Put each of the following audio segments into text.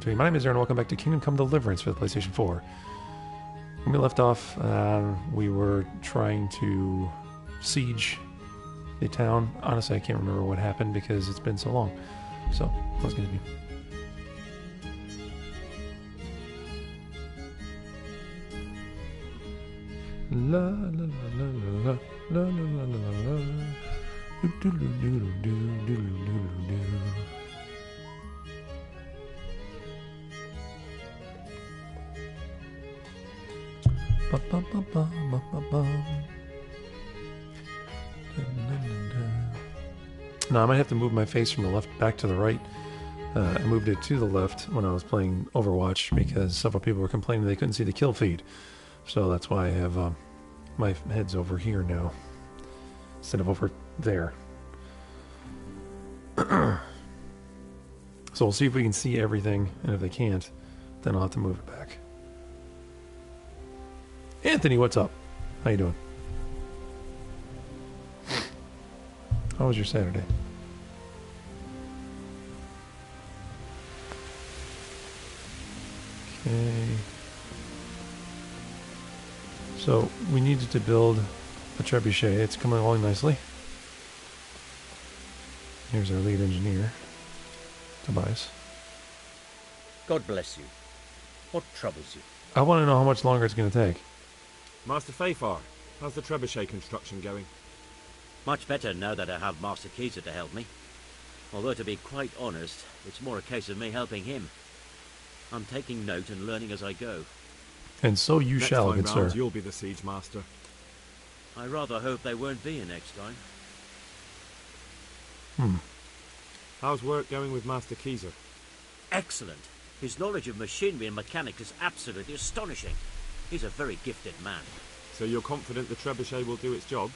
between. My name is Aaron. Welcome back to Kingdom Come Deliverance for the PlayStation 4. When we left off, we were trying to siege the town. Honestly, I can't remember what happened because it's been so long. So, let's continue. La la la la la la la la la la. Do do do do do do do do. Ba ba ba ba ba ba ba. Now I might have to move my face from the left back to the right. I moved it to the left when I was playing Overwatch because several people were complaining they couldn't see the kill feed. So that's why I have my head's over here now instead of over there. So we'll see if we can see everything, and if they can't, then I'll have to move it back. Anthony, what's up? How you doing? How was your Saturday? Okay. So, we needed to build a trebuchet. It's coming along nicely. Here's our lead engineer, Tobias. God bless you. What troubles you? I want to know how much longer it's going to take. Master Fafar, how's the trebuchet construction going? Much better now that I have Master Keyser to help me. Although, to be quite honest, it's more a case of me helping him. I'm taking note and learning as I go. And so you Next shall, time good round, sir. You'll be the siege master. I rather hope they won't be here next time. How's work going with Master Keyser? Excellent. His knowledge of machinery and mechanics is absolutely astonishing. He's a very gifted man. So you're confident the trebuchet will do its job?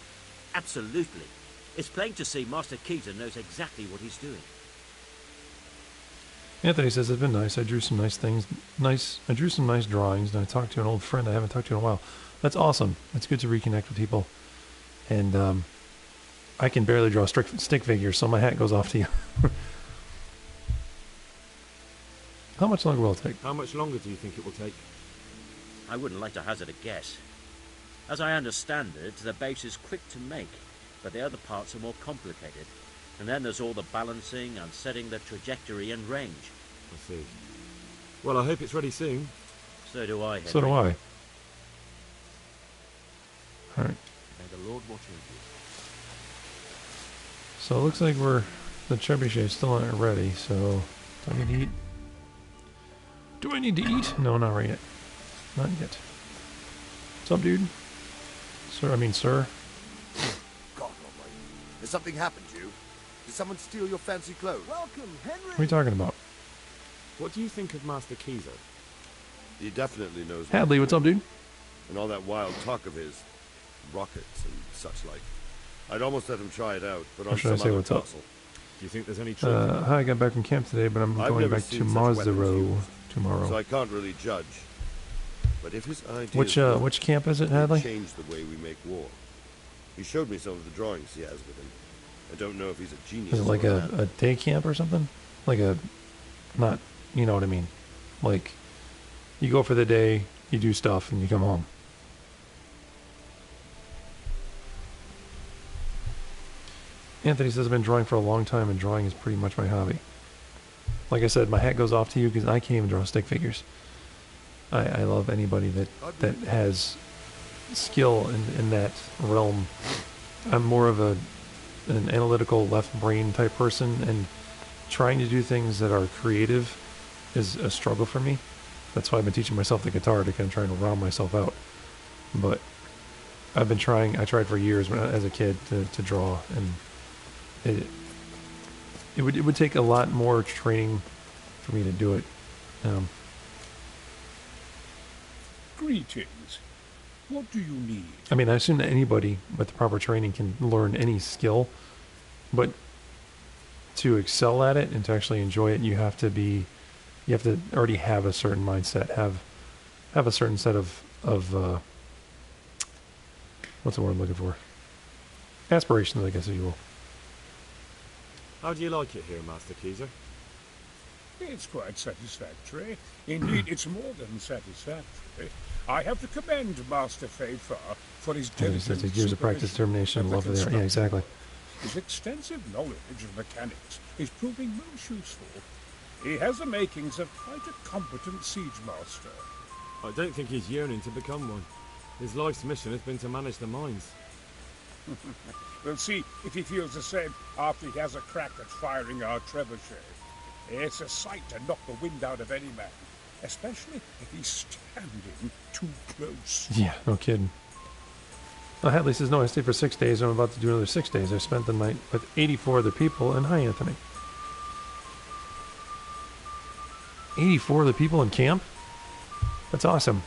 Absolutely. It's plain to see Master Keyser knows exactly what he's doing. Anthony says it's been nice. I drew some nice things. I drew some nice drawings, and I talked to an old friend I haven't talked to in a while. That's awesome. It's good to reconnect with people. And I can barely draw stick figures, so my hat goes off to you. How much longer will it take? How much longer do you think it will take? I wouldn't like to hazard a guess. As I understand it, the base is quick to make, but the other parts are more complicated. And then there's all the balancing and setting the trajectory and range. I see. Well, I hope it's ready soon. So do I, Henry. So do I. Alright. May the Lord watch over you. So it looks like the trebuchet still not ready, so do I need to eat? Do I need to eat? No, not right yet. Not yet. What's up, dude? Sir. God almighty. Has something happened to you? Did someone steal your fancy clothes? Welcome, Henry. What are you talking about? What do you think of Master Keyser? He definitely knows. Hadley, what's up, dude? And all that wild talk of his, rockets and such like. I'd almost let him try it out, but Or on should I some say other what's up? parcel. Do you think there's any truth? Hi, I got back from camp today, but I'm I've going never back to seen such weapons Mazdero used, tomorrow. So I can't really judge. But if his ideas Which camp is it, they Hadley? change the way we make war. He showed me some of the drawings he has with him. I don't know if he's a genius. Is it like or a day camp or something? Like not, you know what I mean? Like, you go for the day, you do stuff, and you come home. Anthony says, I've been drawing for a long time, and drawing is pretty much my hobby. Like I said, my hat goes off to you because I can't even draw stick figures. I love anybody that has skill in that realm. I'm more of an analytical left brain type person, and trying to do things that are creative is a struggle for me. That's why I've been teaching myself the guitar, to kind of trying to round myself out. But I've been trying. I tried for years as a kid to draw, and it would take a lot more training for me to do it. Greetings. What do you need? I mean, I assume that anybody with the proper training can learn any skill, but to excel at it and to actually enjoy it, you have to already have a certain mindset, have a certain set of what's the word I'm looking for? Aspirations, I guess, if you will. How do you like it here, Master Keyser? It's quite satisfactory. Indeed, it's more than satisfactory. I have to commend Master Fafar for his diligent years of practice, determination, and love for the art. Yeah, exactly. His extensive knowledge of mechanics is proving most useful. He has the makings of quite a competent siege master. I don't think he's yearning to become one. His life's mission has been to manage the mines. We'll see if he feels the same after he has a crack at firing our trebuchet. It's a sight to knock the wind out of any man, especially if he's standing too close. Yeah, no kidding. Hadley says, no, I stayed for 6 days, and I'm about to do another 6 days. I spent the night with 84 other people, and hi, Anthony. 84 other people in camp? That's awesome.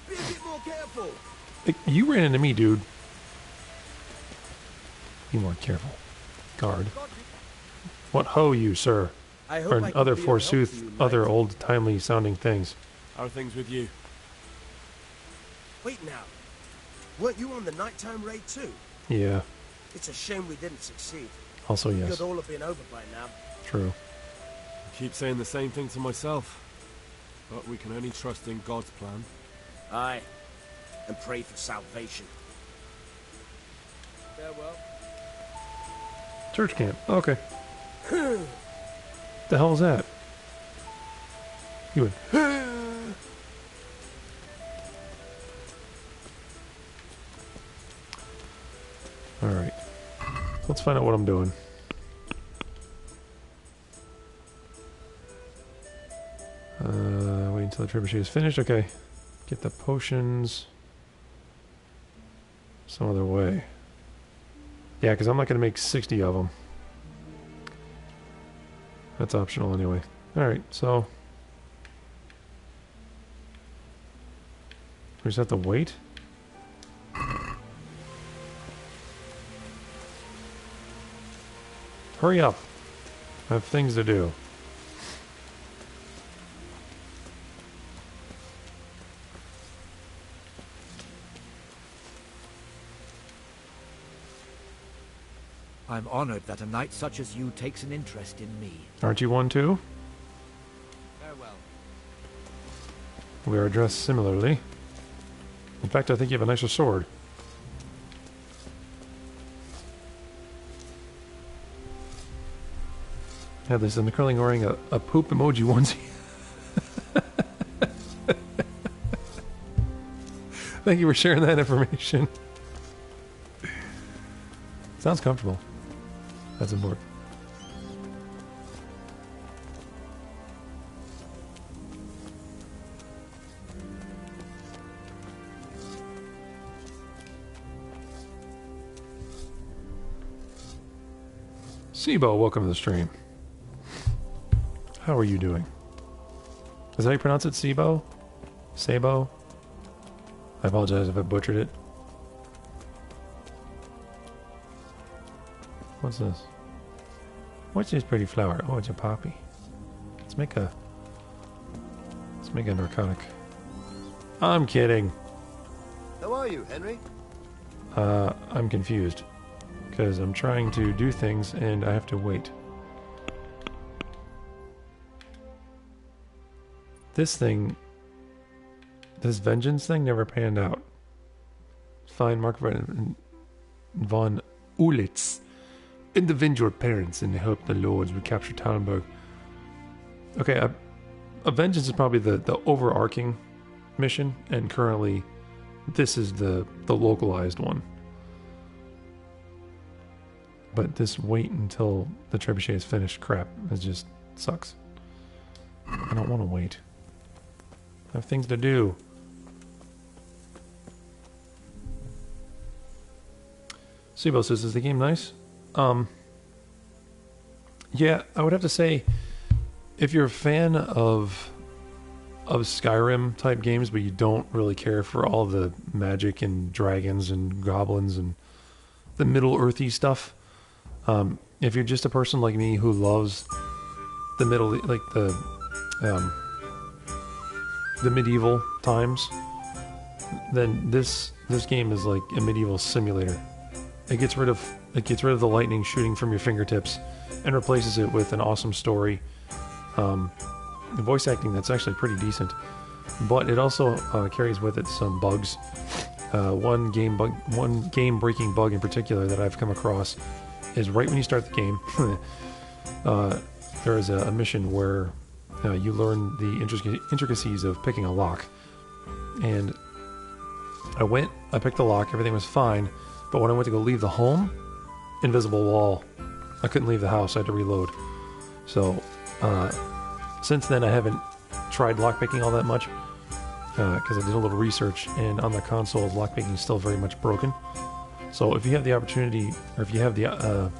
Be a bit more careful. You ran into me, dude. Be more careful. Guard. What ho you, sir? I hope Or I can other be of help forsooth, to you, other knight. old-timely sounding things. How are things with you? Wait now. Weren't you on the nighttime raid too? Yeah, It's a shame we didn't succeed. also We yes. could all have been over by now. True. I keep saying the same thing to myself. But we can only trust in God's plan. Aye. And pray for salvation. Farewell. Church camp. Okay. The hell is that? You would. Alright. Let's find out what I'm doing. Wait until the trebuchet is finished. Okay. Get the potions some other way. Yeah, because I'm not going to make 60 of them. That's optional anyway. Alright, so... we just have to wait? Hurry up. I have things to do. I'm honored that a knight such as you takes an interest in me. Aren't you one too? Farewell. We are dressed similarly. In fact, I think you have a nicer sword. Yeah, this is curling wearing a poop emoji onesie. Thank you for sharing that information. Sounds comfortable. That's important. Sibo, welcome to the stream. How are you doing? Is that how you pronounce it? Sibo? Sabo? I apologize if I butchered it. What's this? What's this pretty flower? Oh, it's a poppy. Let's make a narcotic. I'm kidding. How are you, Henry? I'm confused. Because I'm trying to do things and I have to wait. This vengeance thing never panned out. Find Mark von Ulitz. Avenge your parents and help the lords recapture Tallenberg. Okay, a vengeance is probably the overarching mission, and currently this is the localized one. But this wait until the trebuchet is finished crap, it just sucks. I don't want to wait. I have things to do. Sibo says, is the game nice? Yeah, I would have to say, if you're a fan of Skyrim type games, but you don't really care for all the magic and dragons and goblins and the Middle Earthy stuff, if you're just a person like me who loves the the medieval times, then this game is like a medieval simulator. It gets rid of the lightning shooting from your fingertips. and replaces it with an awesome story. The voice acting that's actually pretty decent, but it also carries with it some bugs. One game-breaking bug in particular that I've come across is right when you start the game. There is a mission where you learn the intricacies of picking a lock, and I picked the lock, everything was fine, but when I went to go leave the home, invisible wall. I couldn't leave the house, I had to reload. So, since then I haven't tried lockpicking all that much, because I did a little research, and on the console, lockpicking is still very much broken. So if you have the opportunity, or if you have the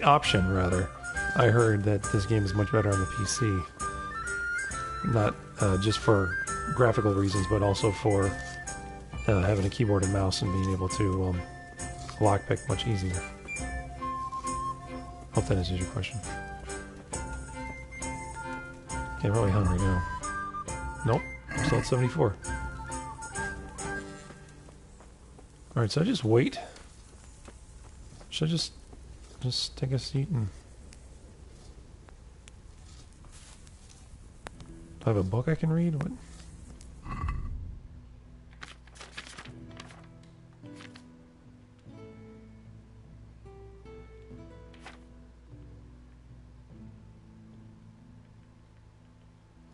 option, rather, I heard that this game is much better on the PC. Not just for graphical reasons, but also for having a keyboard and mouse and being able to lockpick much easier. Hope that answers your question. Okay, I'm really hungry now. Nope, I'm still at 74. Alright, so I just wait? Should I just take a seat and... Do I have a book I can read? What?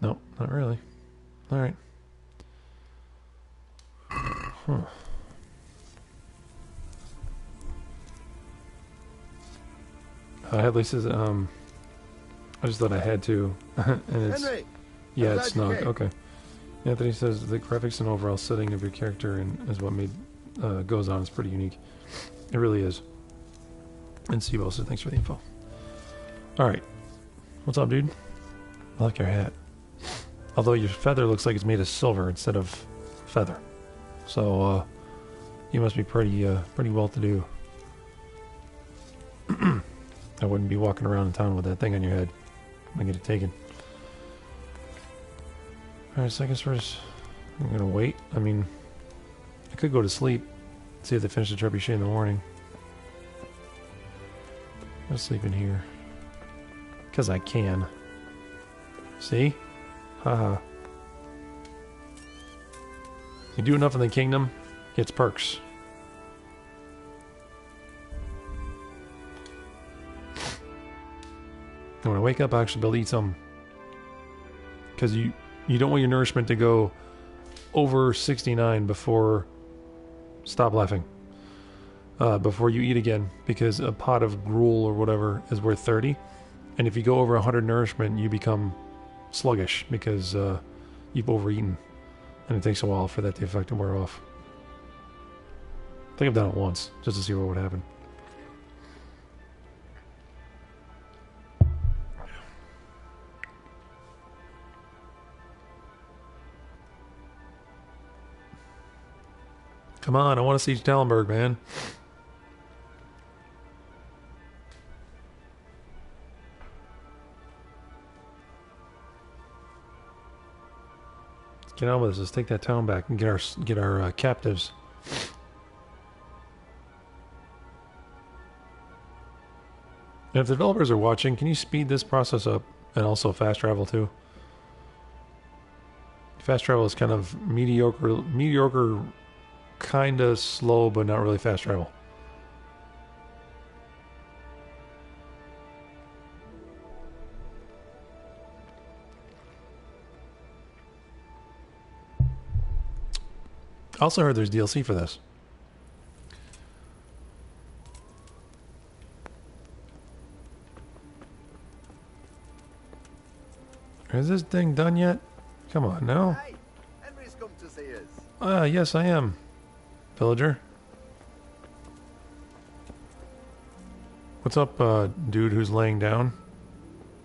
Nope, not really. Alright. Huh. At least is, I just thought I had to. And it's... Henry! Yeah, it's snug. Okay. Anthony says the graphics and overall setting of your character and is what made goes on is pretty unique. It really is. And Sibo says thanks for the info. Alright. What's up, dude? I like your hat. Although your feather looks like it's made of silver instead of feather. So, you must be pretty well-to-do. I wouldn't be walking around in town with that thing on your head. I'm gonna get it taken. Alright, so I guess I'm gonna wait. I mean, I could go to sleep, see if they finish the trebuchet in the morning. I'll sleep in here. Because I can. See? Haha. You do enough in the kingdom, gets perks. And when I wake up, I actually be able to eat some. Because you don't want your nourishment to go over 69 before... Stop laughing. Before you eat again. Because a pot of gruel or whatever is worth 30. And if you go over 100 nourishment, you become sluggish. Because you've overeaten. And it takes a while for that the effect to wear off. I think I've done it once. Just to see what would happen. Come on, I want to see Tallenberg, man. Let's get on with this. Let's take that town back and get our captives. And if the developers are watching, can you speed this process up and also fast travel too? Fast travel is kind of mediocre. Kinda slow, but not really fast travel. I also heard there's DLC for this. Is this thing done yet? Come on, now. Hey, Henry's come to see us. Yes, I am. Villager. What's up, dude who's laying down?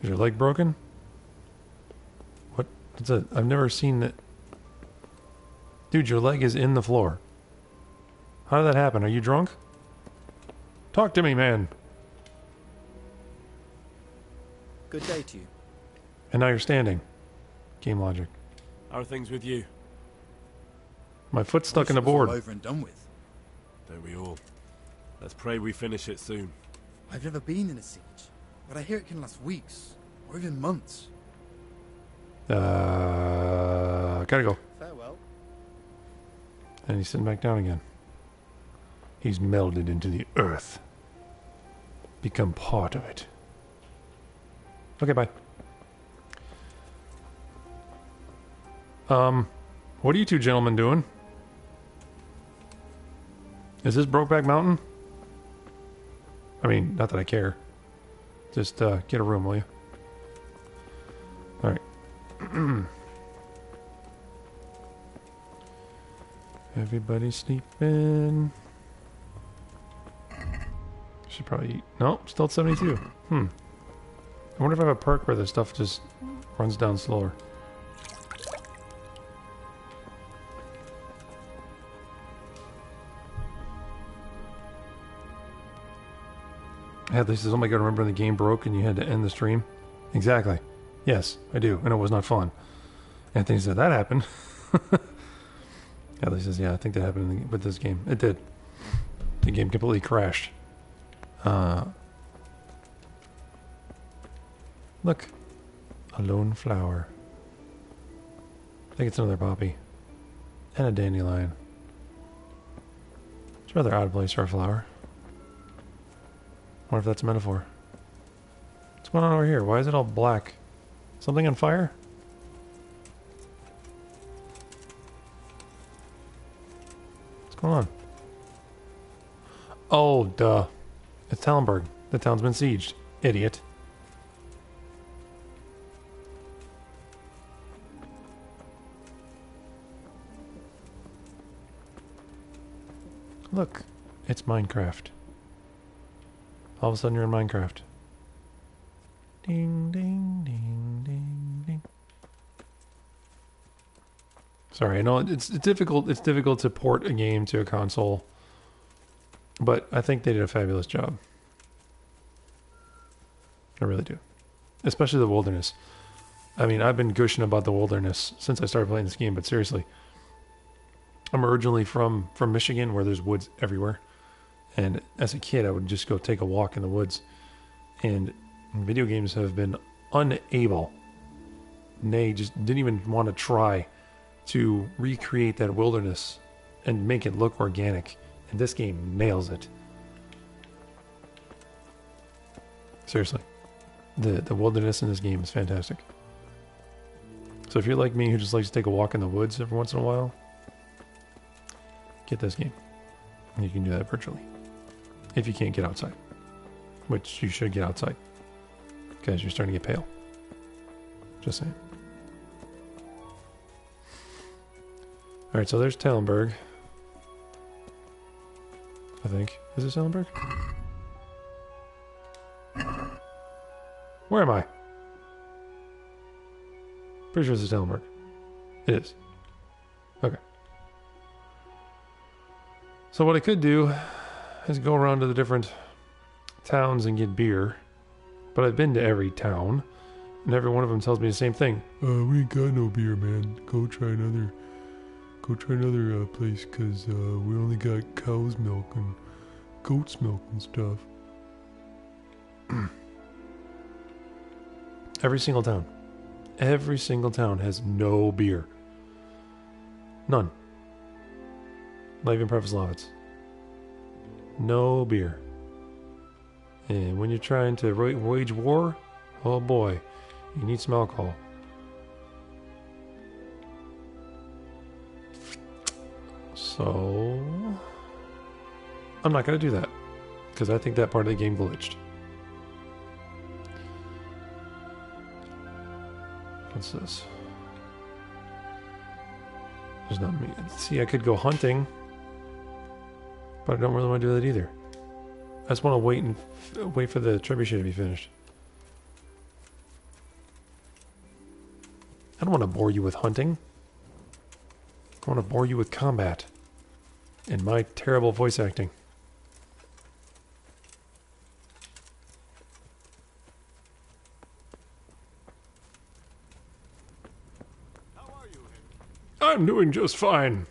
Is your leg broken? What? What's that? I've never seen it. Dude, your leg is in the floor. How did that happen? Are you drunk? Talk to me, man. Good day to you. And now you're standing. Game logic. How are things with you? My foot's stuck in the board. All over and done with. Don't we all? Let's pray we finish it soon. I've never been in a siege. but I hear it can last weeks, or even months. Gotta go. Farewell. And he's sitting back down again. He's melded into the earth. Become part of it. Okay, bye. What are you two gentlemen doing? Is this Brokeback Mountain? I mean, not that I care. Just, get a room, will you? Alright. Everybody sleeping. Should probably eat. No, still at 72. I wonder if I have a perk where the stuff just runs down slower. Hadley says, oh my god, remember when the game broke and you had to end the stream? Exactly. Yes, I do, and it was not fun. Anthony said, that happened. Hadley says, yeah, I think that happened with this game. It did. The game completely crashed. Look. A lone flower. I think it's another poppy. And a dandelion. It's a rather odd place for a flower. I wonder if that's a metaphor. What's going on over here? Why is it all black? Something on fire? What's going on? Oh, duh. It's Talmberg. The town's been sieged. Idiot. Look. It's Minecraft. All of a sudden you're in Minecraft. Ding, ding, ding, ding, ding. Sorry, I know it's difficult. It's difficult to port a game to a console, but I think they did a fabulous job. I really do, especially the wilderness. I mean, I've been gushing about the wilderness since I started playing this game. But seriously, I'm originally from Michigan, where there's woods everywhere. And as a kid, I would just go take a walk in the woods. And video games have been unable, nay, just didn't even want to try to recreate that wilderness and make it look organic. And this game nails it. Seriously. The wilderness in this game is fantastic. So if you're like me who just likes to take a walk in the woods every once in a while, get this game. And you can do that virtually. If you can't get outside. Which you should get outside. Because you're starting to get pale. Just saying. Alright, so there's Talmberg. I think. Is this Talmberg? Where am I? Pretty sure this is Talmberg. It is. Okay. So what I could do is go around to the different towns and get beer. But I've been to every town, and every one of them tells me the same thing. We ain't got no beer, man. Go try another place, because we only got cow's milk and goat's milk and stuff. Every single town has no beer. None. Not even Prevoslavitz. No beer. And when you're trying to wage war, oh boy, you need some alcohol. So, I'm not going to do that, because I think that part of the game glitched. What's this? There's not me. See, I could go hunting, but I don't really want to do that either. I just want to wait for the trebuchet to be finished. I don't want to bore you with hunting. I want to bore you with combat and my terrible voice acting. How are you, Henry? I'm doing just fine.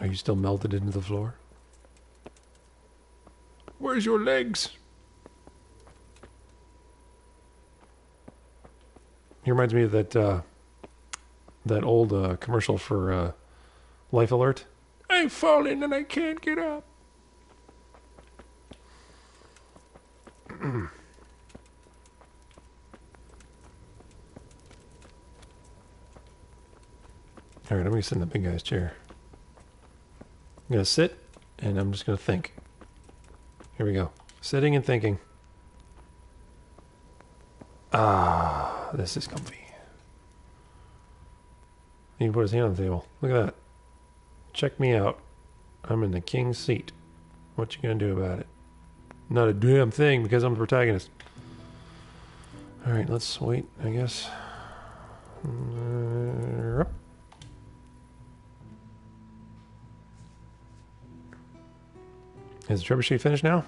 Are you still melted into the floor? Where's your legs? He reminds me of that old commercial for Life Alert. I've fallen and I can't get up. All right, I'm going to sit in the big guy's chair. I'm going to sit, and I'm just going to think. Here we go. Sitting and thinking. Ah, this is comfy. He can put his hand on the table. Look at that. Check me out. I'm in the king's seat. What you going to do about it? Not a damn thing, because I'm the protagonist. All right, let's wait, I guess. Is the trebuchet finished now?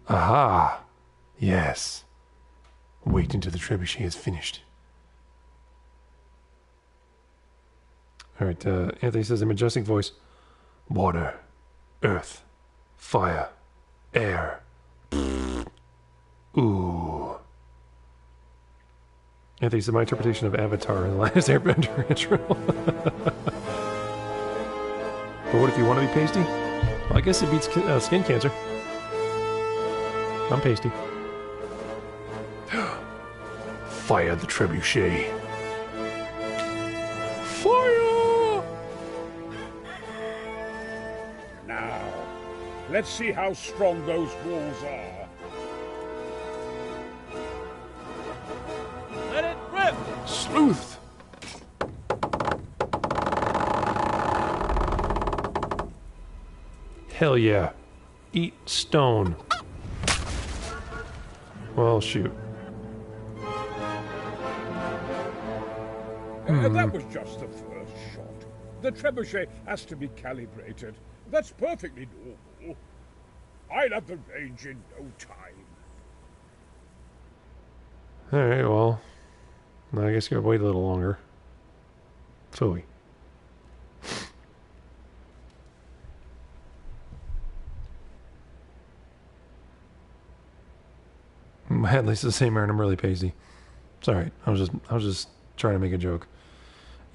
Aha! Yes. Wait until the trebuchet is finished. Alright, Anthony says in a majestic voice, water, earth, fire, air. Ooh. Anthony said my interpretation of Avatar in the last Airbender intro. But what if you want to be pasty? Well, I guess it beats skin cancer. I'm pasty. Fire the trebuchet. Fire! Now, let's see how strong those walls are. Let it rip! Sleuth! Hell yeah. Eat stone. Well, shoot. That was just the first shot. The trebuchet has to be calibrated. That's perfectly normal. I'll have the range in no time. Alright, well. I guess you gotta wait a little longer. Phooey. At least the same Aaron, I'm really pasty. It's alright. I was just trying to make a joke.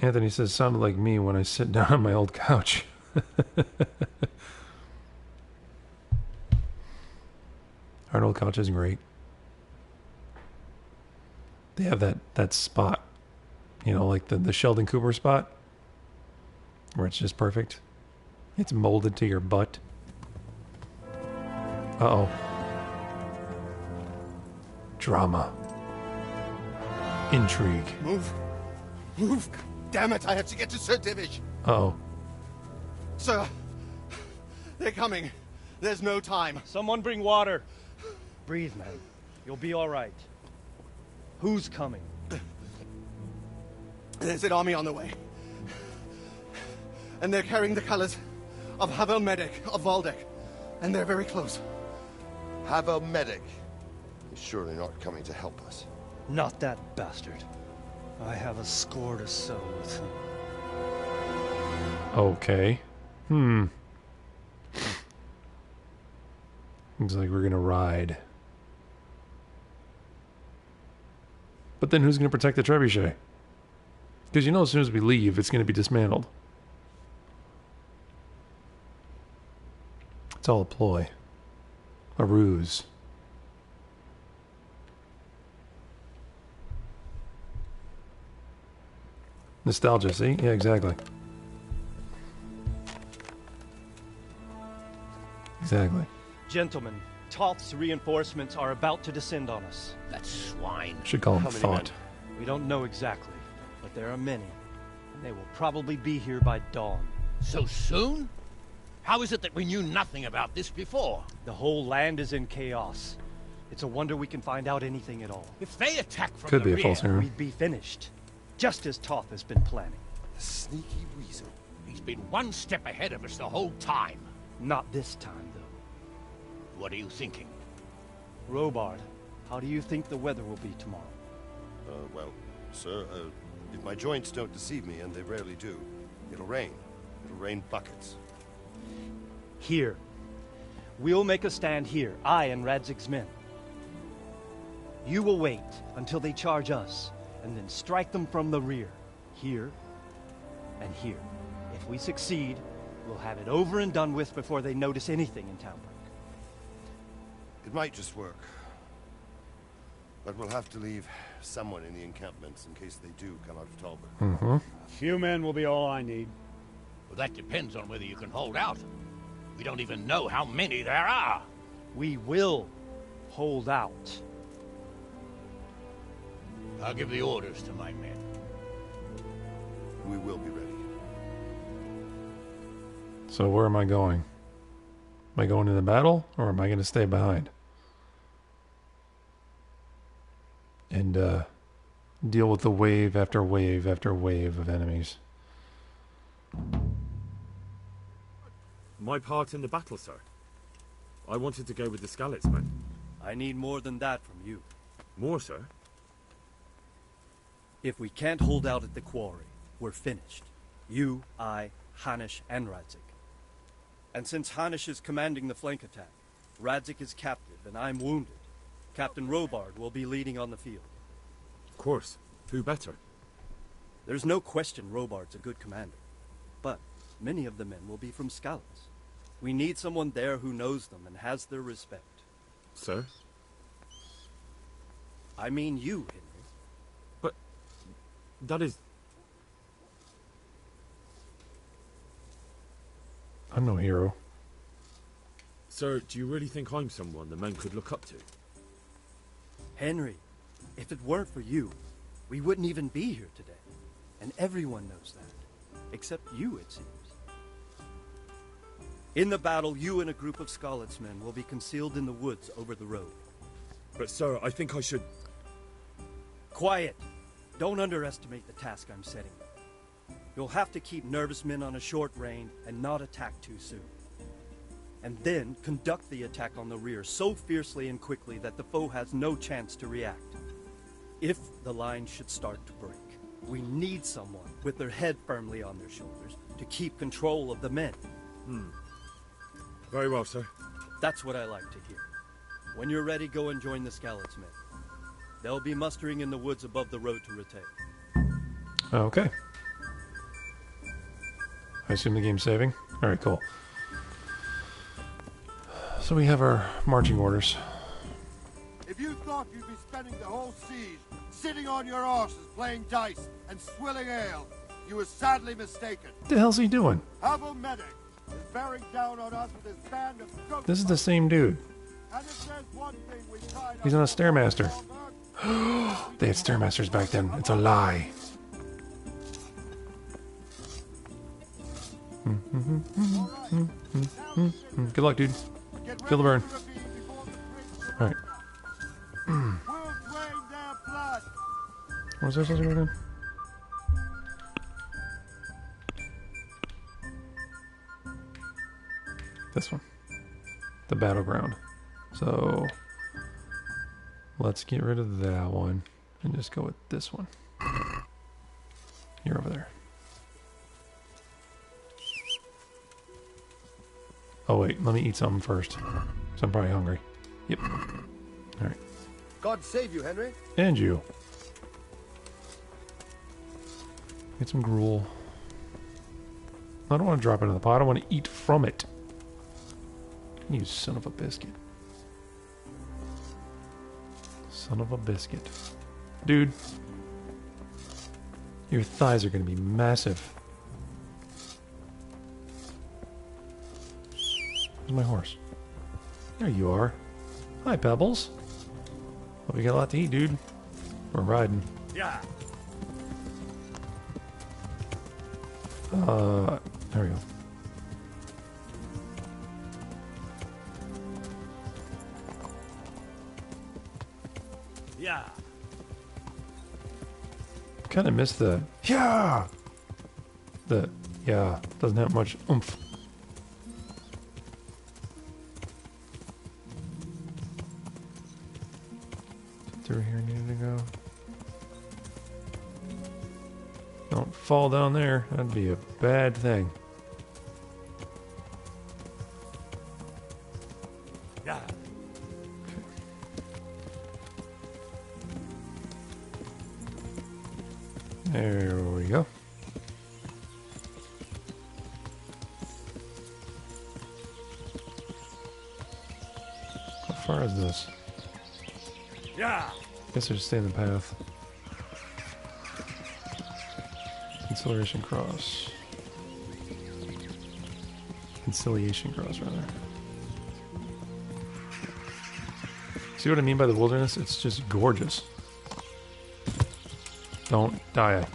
Anthony says, sounded like me when I sit down on my old couch. Our old couch is great. They have that spot, you know, like the Sheldon Cooper spot, where it's just perfect. It's molded to your butt. Uh-oh. Drama. Intrigue. Move. Move. Damn it, I have to get to Sir Divish. Uh-oh. Sir, they're coming. There's no time. Someone bring water. Breathe, man. You'll be all right. Who's coming? There's an army on the way. And they're carrying the colors of Havel Medic of Valdek. And they're very close. Havel Medic is surely not coming to help us. Not that bastard. I have a score to settle with him. Okay. Looks like we're gonna ride. But then who's gonna protect the trebuchet? Because you know as soon as we leave, it's gonna be dismantled. It's all a ploy. A ruse. Nostalgia, see? Yeah, exactly. Exactly. Gentlemen, Toth's reinforcements are about to descend on us. That swine. Should call him Thought. We don't know exactly, but there are many. And they will probably be here by dawn. So soon? How is it that we knew nothing about this before? The whole land is in chaos. It's a wonder we can find out anything at all. If they attack from Could the be a rear, false hero. We'd be finished. Just as Toth has been planning. The sneaky weasel. He's been one step ahead of us the whole time. Not this time, though. What are you thinking? Robard, how do you think the weather will be tomorrow? Well, sir, If my joints don't deceive me, and they rarely do, it'll rain. It'll rain buckets. Here. We'll make a stand here, I and Radzig's men. You will wait until they charge us, and then strike them from the rear. Here and here. If we succeed, we'll have it over and done with before they notice anything in Townbrook. It might just work. But we'll have to leave someone in the encampments in case they do come out of Talbot. Mm-hmm. A few men will be all I need. Well, that depends on whether you can hold out. We don't even know how many there are. We will hold out. I'll give the orders to my men. We will be ready. So where am I going? Am I going to the battle, or am I going to stay behind? And deal with the wave after wave after wave of enemies. My part in the battle, sir. I wanted to go with the Skalitz men. I need more than that from you. More, sir? If we can't hold out at the quarry, we're finished. You, I, Hanish, and Radzik. And since Hanish is commanding the flank attack, Radzik is captive and I'm wounded, Captain Robard will be leading on the field. Of course. Who better? There's no question Robard's a good commander. But many of the men will be from Skalitz. We need someone there who knows them and has their respect. Sir? I mean you, Henry. But that is... I'm no hero. Sir, do you really think I'm someone the men could look up to? Henry, if it weren't for you, we wouldn't even be here today. And everyone knows that. Except you, it seems. In the battle, you and a group of Skalitz men will be concealed in the woods over the road. But sir, I think I should... Quiet! Don't underestimate the task I'm setting you. You'll have to keep nervous men on a short range and not attack too soon. And then conduct the attack on the rear so fiercely and quickly that the foe has no chance to react. If the line should start to break, we need someone with their head firmly on their shoulders to keep control of the men. Very well, sir. That's what I like to hear. When you're ready, go and join the Skalitz men. They'll be mustering in the woods above the road to Ratay. Okay. I assume the game's saving? Alright, cool. So we have our marching orders. If you thought you'd be spending the whole siege sitting on your arses playing dice and swilling ale, you were sadly mistaken. What the hell's he doing? AaronBeDarin is bearing down on us with his band of goat. This is the same dude. And if there's one thing we tried He's on a Stairmaster. They had Stairmasters back then. It's a lie. Good luck, dude. Feel the burn. Alright. What was I supposed to go again? This one. The battleground. So let's get rid of that one and just go with this one. You're over there. Oh wait, let me eat something first. So I'm probably hungry. Yep. Alright. God save you, Henry. And you. Get some gruel. I don't want to drop it in the pot. I want to eat from it. You son of a biscuit. Son of a biscuit. Dude. Your thighs are going to be massive. Where's my horse? There you are. Hi, Pebbles. Hope you got a lot to eat, dude. We're riding. Yeah. There we go. Yeah. Kind of missed the yeah. The yeah doesn't have much oomph. Through here needed to go. fall down there. That'd be a bad thing. Yeah. There we go. How far is this? Yeah. Guess I just stay in the path. Conciliation cross. Conciliation cross, rather. See what I mean by the wilderness? It's just gorgeous. Don't die.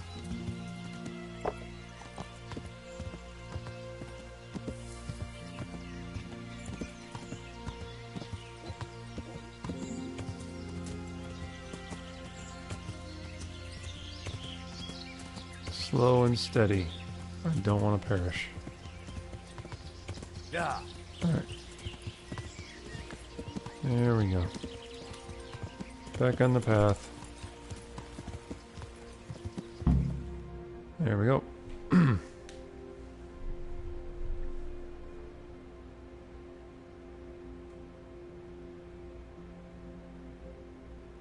Slow and steady. I don't want to perish. Yeah. Alright. There we go. Back on the path. There we go.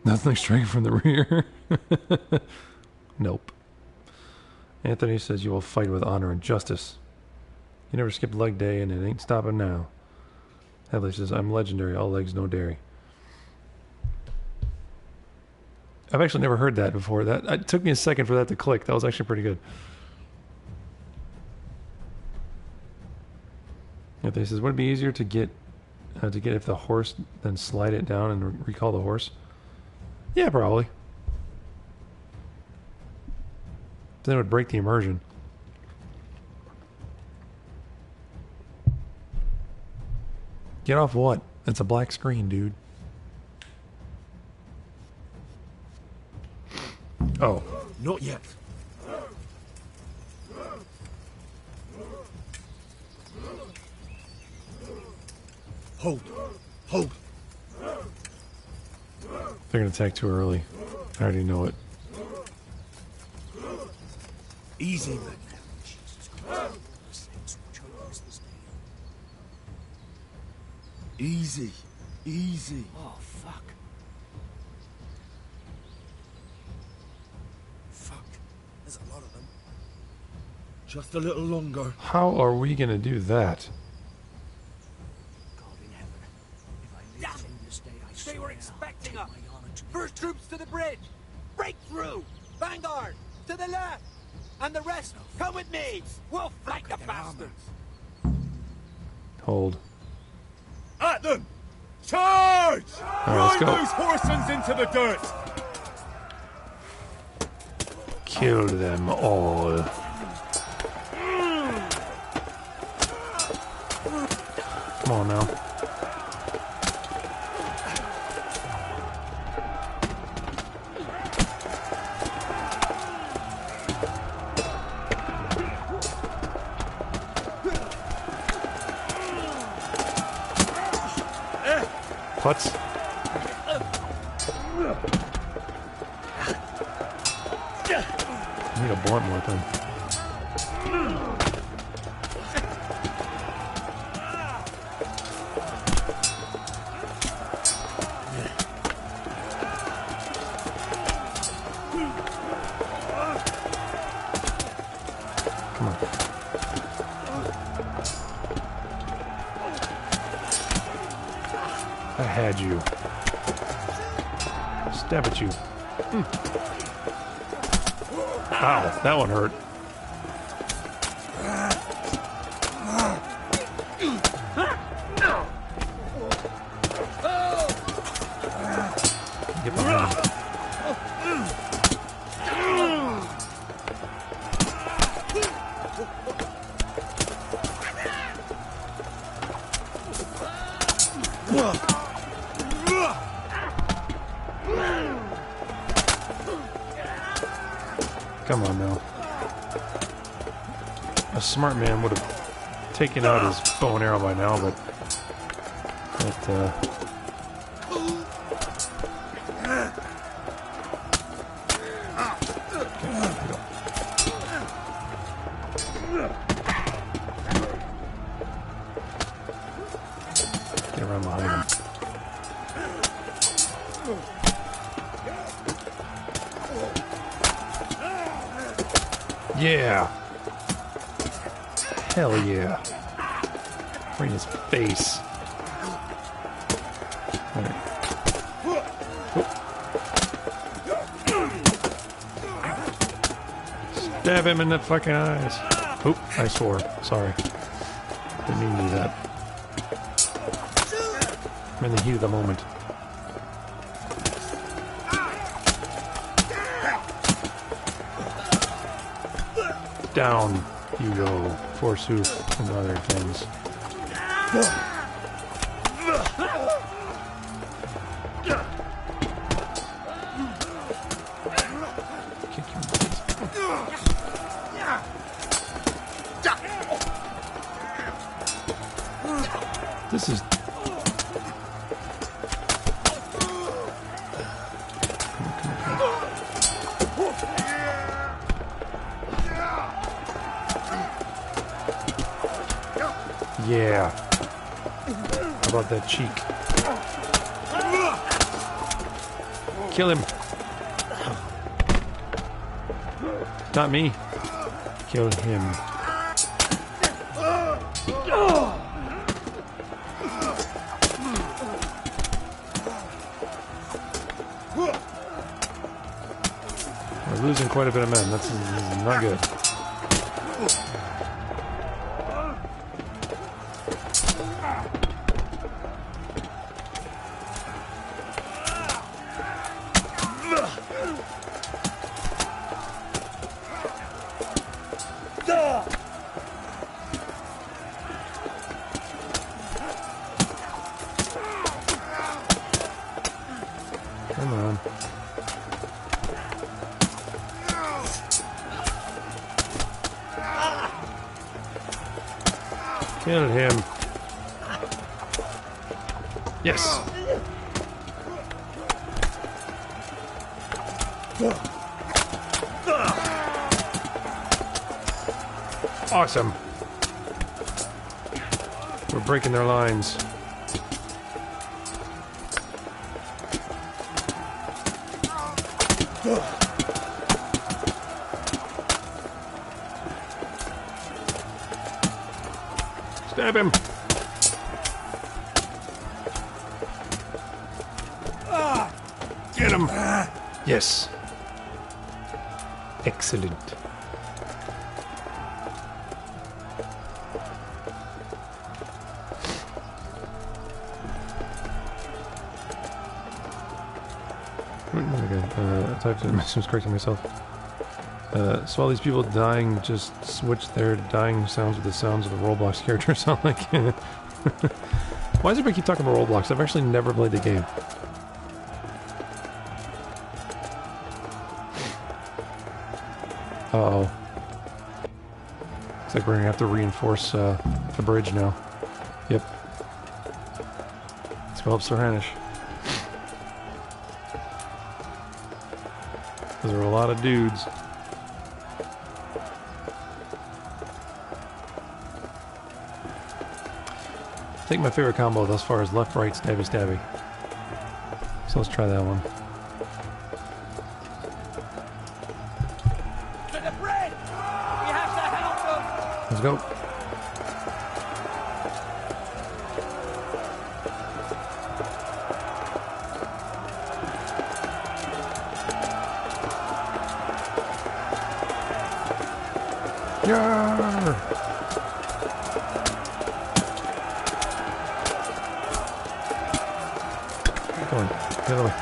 Nothing striking from the rear. Nope. Anthony says you will fight with honor and justice. You never skipped leg day and it ain't stopping now. Headley says, I'm legendary, all legs, no dairy. I've actually never heard that before. That it took me a second for that to click. That was actually pretty good. Anthony says, would it be easier to get if the horse, then slide it down and recall the horse? Yeah, probably. Then it would break the immersion. Get off what? It's a black screen, dude. Oh. Not yet. Hold. Hold. They're going to attack too early. I already know it. Easy, man. Easy. Easy. Oh, fuck. Fuck. There's a lot of them. Just a little longer. How are we going to do that? God in heaven. If I live to end this day, I They swear were I'll expecting take us. my honor to First troops to the bridge. Break through. Vanguard to the left. And the rest, come with me. We'll flank the bastards. Hold. At them! Charge! All right, let's Ride go. those horsens into the dirt! Kill them all. Come on now. Putts. I need a blunt weapon. Come on. I had you. Stab at you. Ow, that one hurt. Get behind. Come on now. A smart man would have taken out his bow and arrow by now, but Get around behind him. Yeah. Hell yeah. Right in his face. All right. Stab him in the fucking eyes. Oop, I swore. Sorry. Didn't mean to do that. I'm in the heat of the moment. Down you go, forsooth, and other things. Kick your nuts. This is... Yeah. How about that cheek? Kill him. Not me. Kill him. We're losing quite a bit of men. This is not good. Come on. Kill him. Yes. Awesome. We're breaking their lines. Stab him. Get him. Yes. Excellent. I typed in the message, was correcting myself. So all these people dying just switch their dying sounds with the sounds of the Roblox characters sound like. Why does everybody keep talking about Roblox? I've actually never played the game. Uh-oh. Looks like we're gonna have to reinforce the bridge now. Yep. Let's go help Sir Hanish. There are a lot of dudes. I think my favorite combo thus far is left, right, stabby, stabby. So let's try that one. To the bridge! We have to help them! Let's go. Yeah. Come on, get away.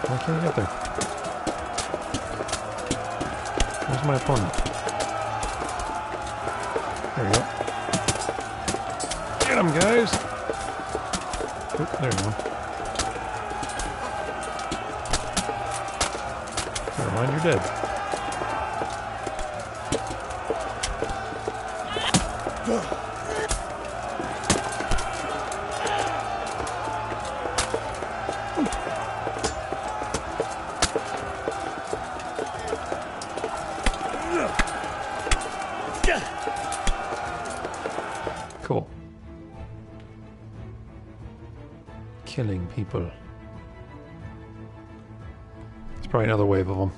Why can't I get there? Where's my opponent? There we go. Get him, guys! Oh, there you go. Never mind, you're dead. killing people. It's probably another wave of them.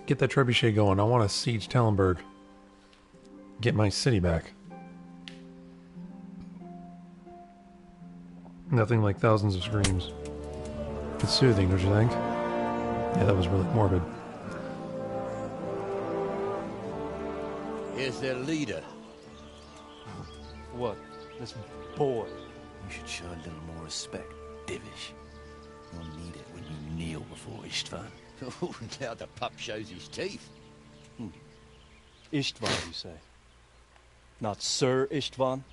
Get that trebuchet going. I want to siege Tallenberg. Get my city back. Nothing like thousands of screams. It's soothing, don't you think? Yeah, that was really morbid. Here's their leader. What? This boy? You should show a little more respect, Divish. You'll need it when you kneel before Istvan. Oh, now the pup shows his teeth. Istvan, you say? Not Sir Istvan?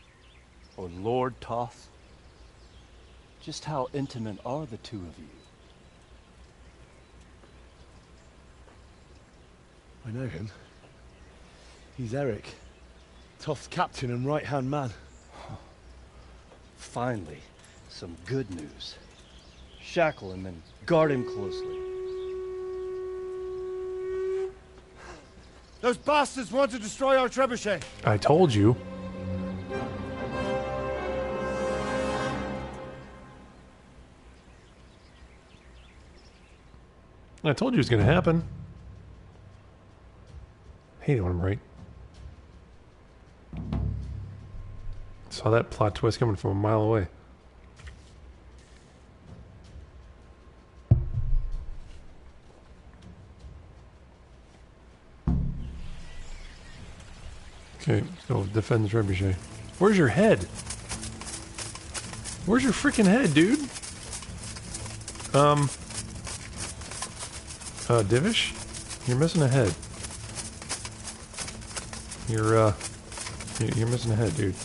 Or Lord Toth? Just how intimate are the two of you? I know him. He's Eric. Toth's captain and right-hand man. Finally, some good news. Shackle him and guard him closely. Those bastards want to destroy our trebuchet. I told you. I told you it was going to happen. Hate it when I'm right. Saw that plot twist coming from a mile away. Okay, go defend the trebuchet. Where's your head? Where's your freaking head, dude? Divish? You're missing a head. You're missing a head, dude.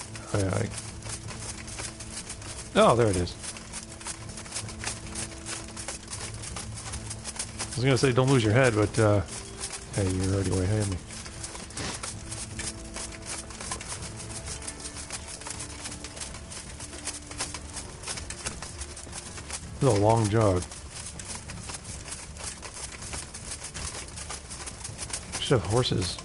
Oh, there it is. I was gonna say don't lose your head, but, hey, you're already way ahead of me. This is a long jog. Should have horses.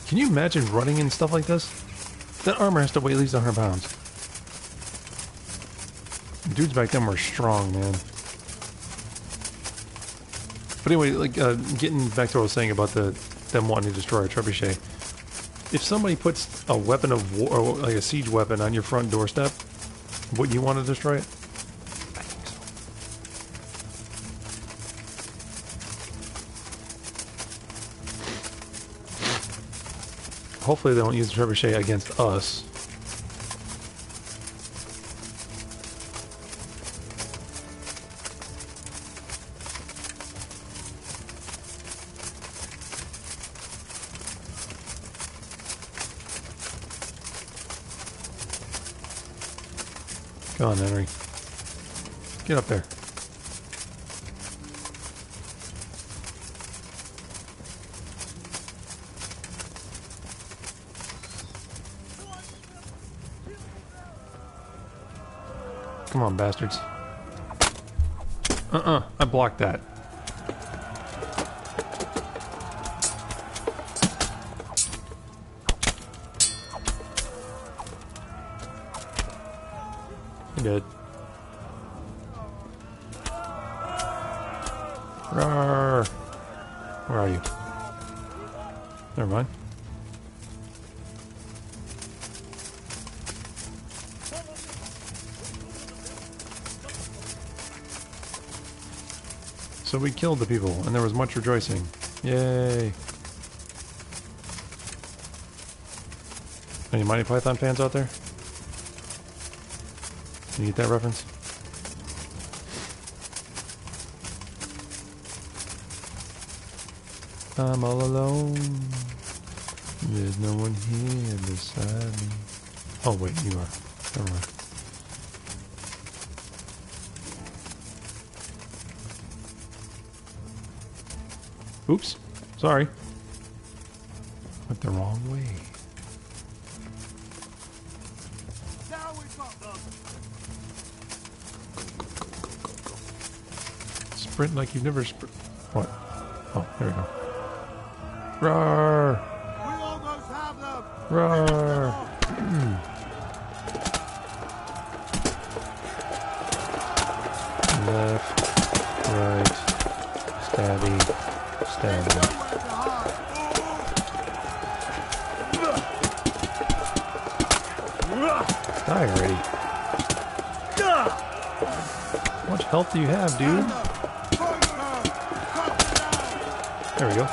Can you imagine running and stuff like this? That armor has to weigh at least 100 pounds. The dudes back then were strong, man. But anyway, like, getting back to what I was saying about them wanting to destroy a trebuchet. If somebody puts a weapon of war, or like a siege weapon on your front doorstep, would you want to destroy it? I think so. Hopefully they don't use the trebuchet against us. Come on, Henry. Get up there. Come on, bastards. I blocked that. Good. Rawr. Where are you? Never mind. So we killed the people, and there was much rejoicing. Yay! Any Monty Python fans out there? Can you get that reference? I'm all alone. There's no one here beside me. Oh wait, you are. Never mind. Oops. Sorry. Went the wrong way. Now we've got them. Sprint like you've never What? Oh, there we go. Roar! We almost have them. Roar! Left, right, stabby, stabby. Die already. How much health do you have, dude? There we go.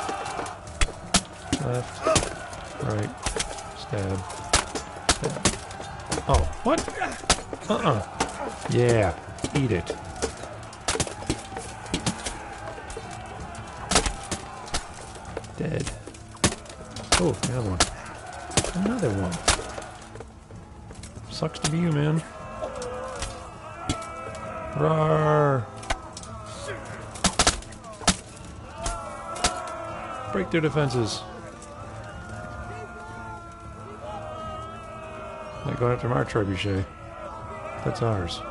Left, right, stab, stab. Oh, what? Yeah, eat it. Dead. Oh, another one. Another one. Sucks to be you, man. Roar! Break their defenses. Not going after our trebuchet. That's ours.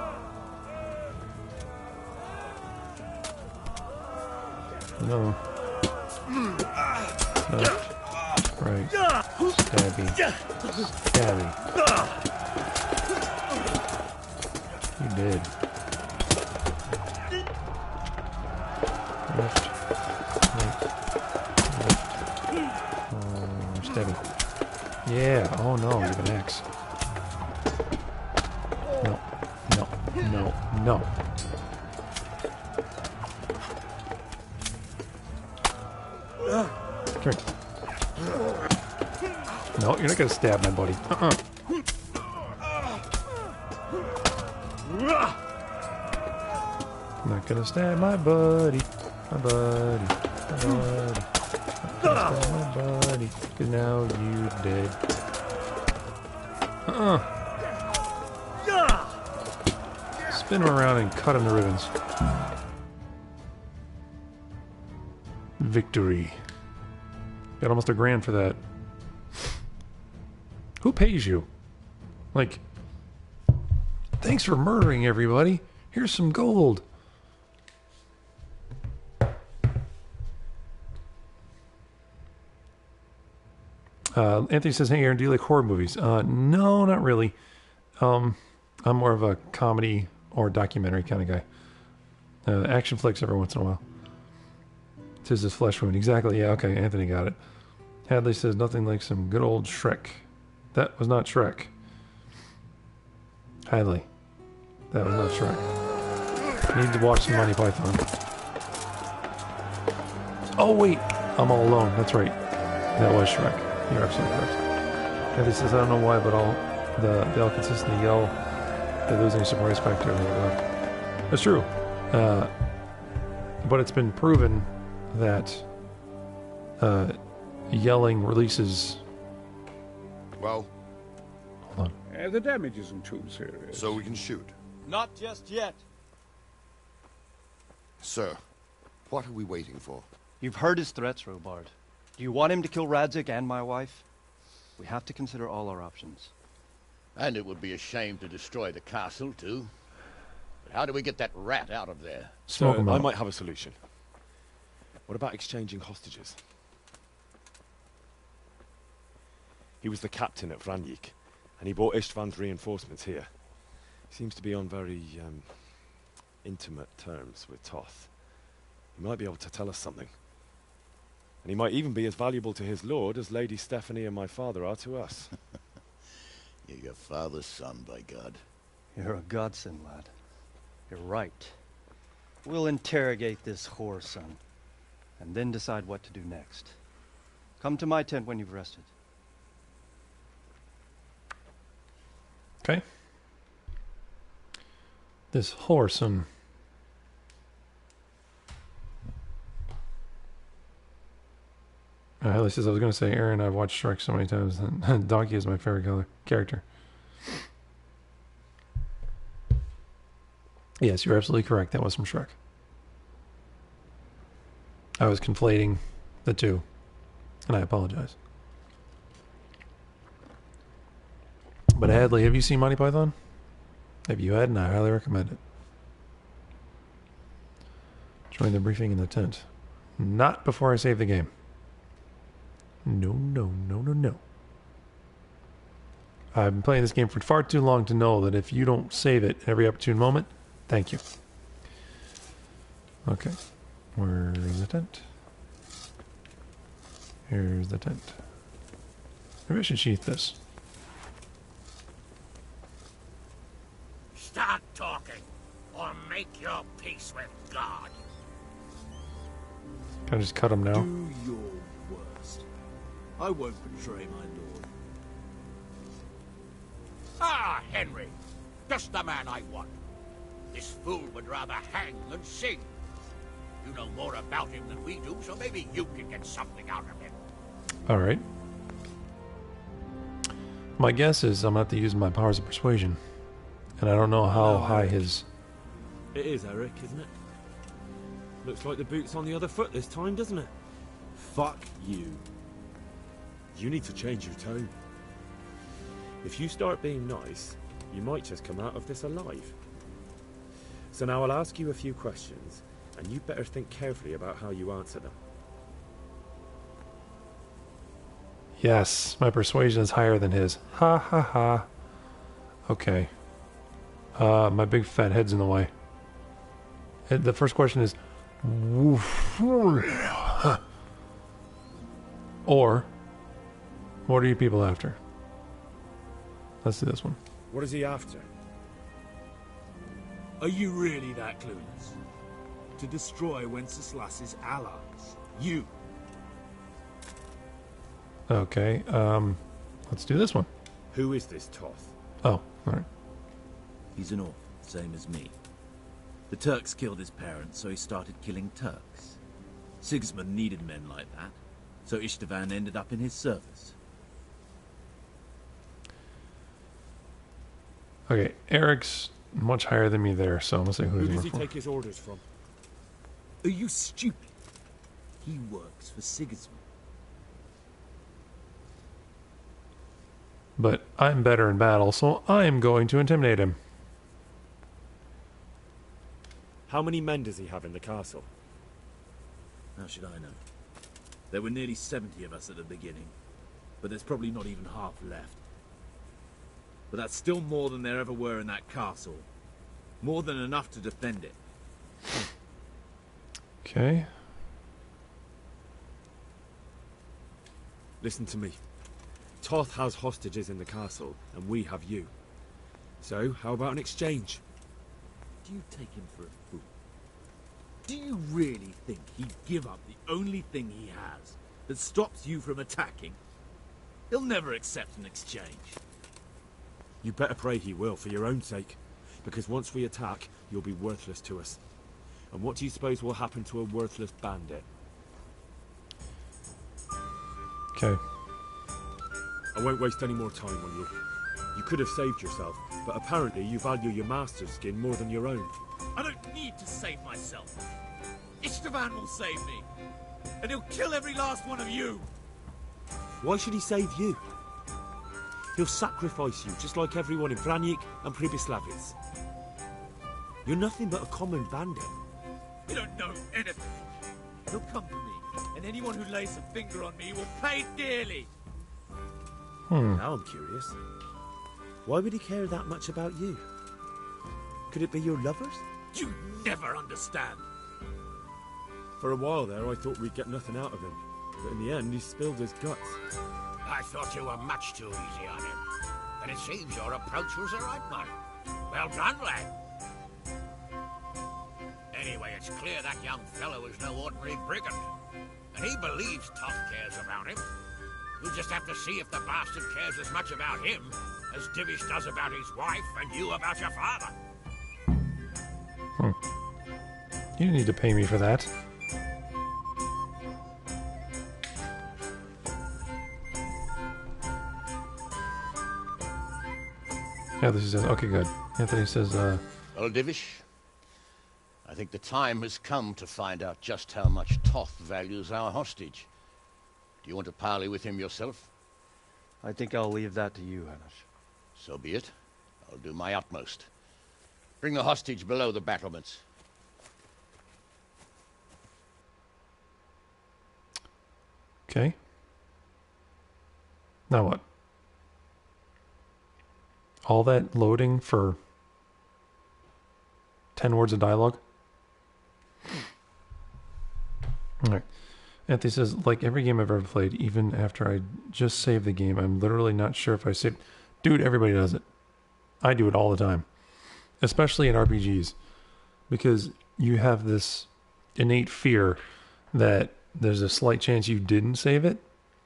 No. Left. Right. Stabby. Stabby. You did. Left. Right. Left. Stabby. Yeah. Oh no, you have an axe. No. No. No. No. Come here. No, you're not gonna stab my buddy. Not gonna stab my buddy. My buddy. My buddy. Not gonna stab my buddy. Cause now you dead. Spin him around and cut him to ribbons. Victory. Got almost $1,000 for that. Who pays you? Like, thanks for murdering everybody. Here's some gold. Anthony says, hey Aaron, do you like horror movies? No, not really. I'm more of a comedy or documentary kind of guy. Action flicks every once in a while. Tis his flesh wound. Exactly. Yeah, okay. Anthony got it. Hadley says, nothing like some good old Shrek. That was not Shrek. Hadley. That was not Shrek. Need to watch some Monty Python. Oh, wait. I'm all alone. That's right. That was Shrek. You're absolutely correct. Hadley says, I don't know why, but they all consistently yell. They're losing surprise factor. That's true. But it's been proven that yelling releases. Well, hold on. The damage isn't too serious. So we can shoot. Not just yet. Sir, what are we waiting for? You've heard his threats, Robard. Do you want him to kill Radzik and my wife? We have to consider all our options. And it would be a shame to destroy the castle, too. But how do we get that rat out of there? So, I might have a solution. What about exchanging hostages? He was the captain at Vranjik, and he brought Istvan's reinforcements here. He seems to be on very, intimate terms with Toth. He might be able to tell us something. And he might even be as valuable to his lord as Lady Stephanie and my father are to us. You're your father's son, by God. You're a godsend, lad. You're right. We'll interrogate this whore son, and then decide what to do next. Come to my tent when you've rested. Okay. This whoreson. Haley says, I was going to say, Aaron, I've watched Shrek so many times, and Donkey is my favorite character. Yes, you're absolutely correct. That was from Shrek. I was conflating the two. And I apologize. But Hadley, have you seen Monty Python? If you hadn't, I highly recommend it. Join the briefing in the tent. Not before I save the game. No, no, no, no, no. I've been playing this game for far too long to know that if you don't save it every opportune moment, thank you. Okay. Where's the tent? Here's the tent. Maybe I should sheath this. Start talking, or make your peace with God. Can I just cut him now? Do your worst. I won't betray my lord. Ah, Henry. Just the man I want. This fool would rather hang than sing. You know more about him than we do, so maybe you can get something out of him. Alright. My guess is I'm going to have to use my powers of persuasion. And I don't know how high his... It is Eric, isn't it? Looks like the boot's on the other foot this time, doesn't it? Fuck you. You need to change your tone. If you start being nice, you might just come out of this alive. So now I'll ask you a few questions, and you better think carefully about how you answer them. Yes, my persuasion is higher than his. Ha ha ha. Okay. My big fat head's in the way. The first question is... Or... What are you people after? Let's do this one. What is he after? Are you really that clueless? To destroy Wenceslas's allies. You. Okay, let's do this one. Who is this Toth? Oh, alright. He's an orphan, same as me. The Turks killed his parents, so he started killing Turks. Sigismund needed men like that, so Istvan ended up in his service. Okay, Eric's much higher than me there, so I'm gonna say who Who he's does he for. take his orders from? Are you stupid? He works for Sigismund. But I'm better in battle, so I'm going to intimidate him. How many men does he have in the castle? How should I know? There were nearly 70 of us at the beginning, but there's probably not even half left. But that's still more than there ever were in that castle. More than enough to defend it. Okay. Listen to me. Toth has hostages in the castle, and we have you. So, how about an exchange? Do you take him for a fool? Do you really think he'd give up the only thing he has that stops you from attacking? He'll never accept an exchange. You better pray he will, for your own sake. Because once we attack, you'll be worthless to us. And what do you suppose will happen to a worthless bandit? Okay. I won't waste any more time on you. You could have saved yourself, but apparently you value your master's skin more than your own. I don't need to save myself. Istvan will save me. And he'll kill every last one of you. Why should he save you? He'll sacrifice you, just like everyone in Vranjik and Pribyslavitz. You're nothing but a common bandit. You don't know anything. He'll come for me, and anyone who lays a finger on me will pay dearly. Now I'm curious. Why would he care that much about you? Could it be your lovers? You never understand. For a while there, I thought we'd get nothing out of him. But in the end, he spilled his guts. I thought you were much too easy on him. But it seems your approach was the right one. Well done, lad. Anyway, it's clear that young fellow is no ordinary brigand. And he believes Toth cares about him. We'll just have to see if the bastard cares as much about him as Divish does about his wife and you about your father. You didn't need to pay me for that. Yeah, this is okay, good. Anthony says, Well, Divish, I think the time has come to find out just how much Toth values our hostage. Do you want to parley with him yourself? I think I'll leave that to you, Hanish. So be it. I'll do my utmost. Bring the hostage below the battlements. Okay. Now what? All that loading for 10 words of dialogue? Alright. Anthony says, like every game I've ever played, even after I just saved the game, I'm literally not sure if I saved... Dude, everybody does it. I do it all the time. Especially in RPGs. Because you have this innate fear that there's a slight chance you didn't save it,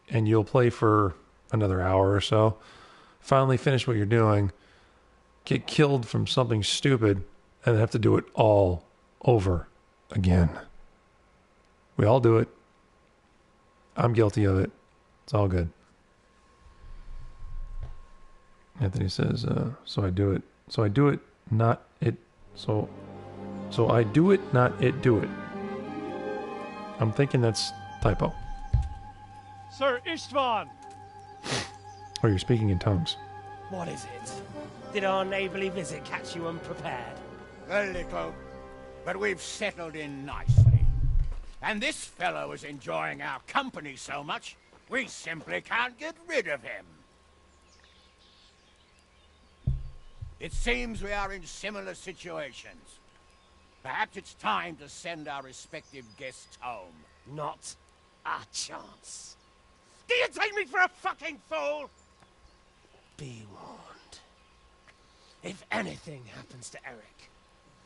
and you'll play for another hour or so, finally finish what you're doing, get killed from something stupid, and then have to do it all over again. We all do it. I'm guilty of it. It's all good. Anthony says, so I do it. So I do it, not it. So I do it, not it do it. I'm thinking that's typo. Sir Istvan! Oh, you're speaking in tongues. What is it? Did our neighbourly visit catch you unprepared? A little, but we've settled in nicely. And this fellow is enjoying our company so much, we simply can't get rid of him. It seems we are in similar situations. Perhaps it's time to send our respective guests home. Not a chance. Do you take me for a fucking fool? Be warned. If anything happens to Eric,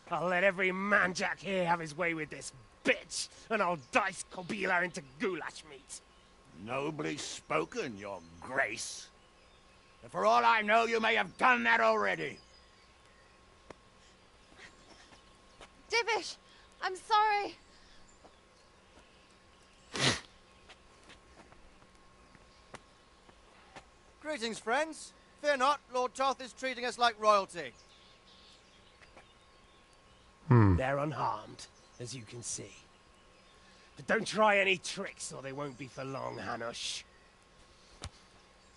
I'll let every manjack here have his way with this bitch, and I'll dice Kobila into goulash meat. Nobly spoken, your grace. But for all I know, you may have done that already. Divish, I'm sorry. Greetings, friends. Fear not, Lord Toth is treating us like royalty. They're unharmed, as you can see. But don't try any tricks, or they won't be for long, Hanush.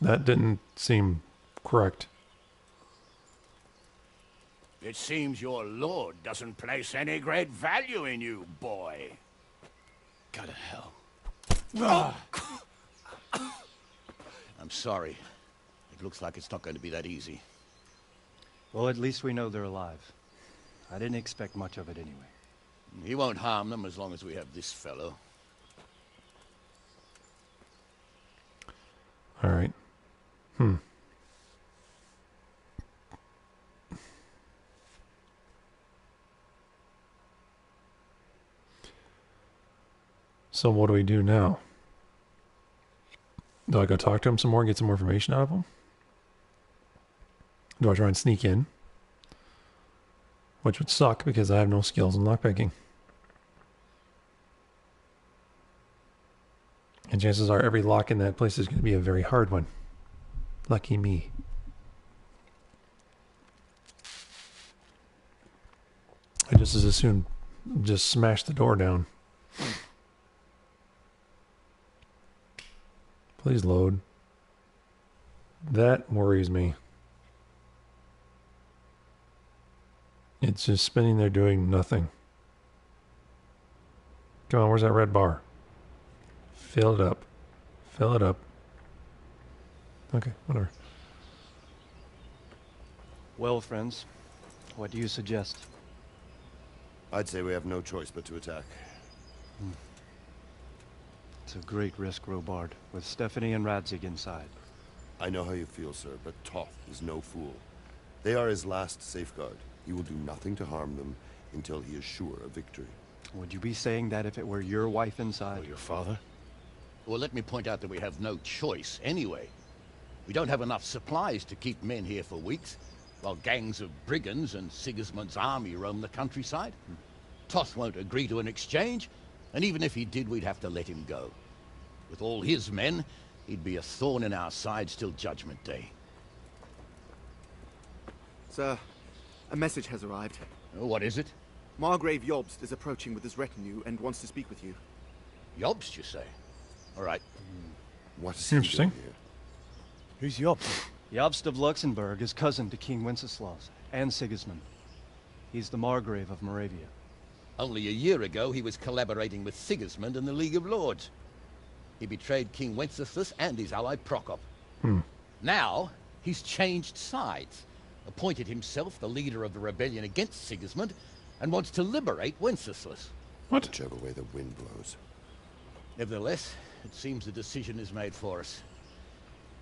That didn't seem correct. It seems your lord doesn't place any great value in you, boy. Go to hell. I'm sorry. It looks like it's not going to be that easy. Well, at least we know they're alive. I didn't expect much of it anyway. He won't harm them as long as we have this fellow. All right. So what do we do now? Do I go talk to him some more and get some more information out of him? Do I try and sneak in? Which would suck because I have no skills in lockpicking. And chances are every lock in that place is going to be a very hard one. Lucky me. I just as soon just smash the door down. Please load. That worries me. It's just spinning there doing nothing. Come on, where's that red bar? Fill it up. Fill it up. Okay, whatever. Well, friends, what do you suggest? I'd say we have no choice but to attack. It's a great risk, Robard, with Stephanie and Radzig inside. I know how you feel, sir, but Toth is no fool. They are his last safeguard. He will do nothing to harm them until he is sure of victory. Would you be saying that if it were your wife inside? Or your father? Well, let me point out that we have no choice anyway. We don't have enough supplies to keep men here for weeks, while gangs of brigands and Sigismund's army roam the countryside. Toth won't agree to an exchange, and even if he did, we'd have to let him go. With all his men, he'd be a thorn in our sides till Judgment Day. Sir, a message has arrived. Oh, what is it? Margrave Jobst is approaching with his retinue and wants to speak with you. Jobst, you say? All right. What's Interesting. he doing here? Who's Jobst? Jobst of Luxembourg is cousin to King Wenceslaus and Sigismund. He's the Margrave of Moravia. Only a year ago, he was collaborating with Sigismund and the League of Lords. He betrayed King Wenceslas and his ally Prokop. Now, he's changed sides, appointed himself the leader of the rebellion against Sigismund, and wants to liberate Wenceslas. What? Whichever way the wind blows. Nevertheless, it seems the decision is made for us.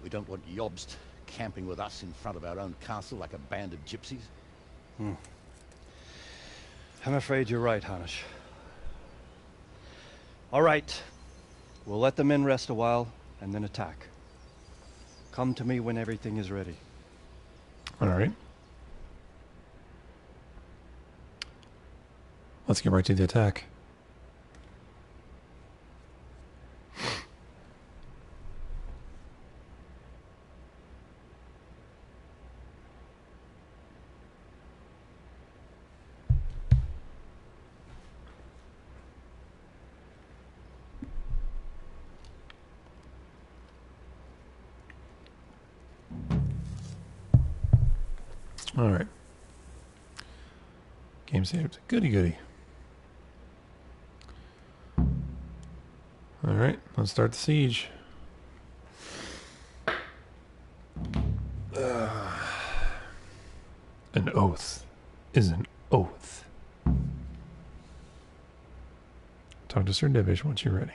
We don't want Jobst camping with us in front of our own castle like a band of gypsies. I'm afraid you're right, Hanish. All right. We'll let the men rest a while, and then attack. Come to me when everything is ready. All right. Let's get right to the attack. All right. Game saved. Goody goody. All right, let's start the siege. An oath is an oath. Talk to Sir Divish once you're ready.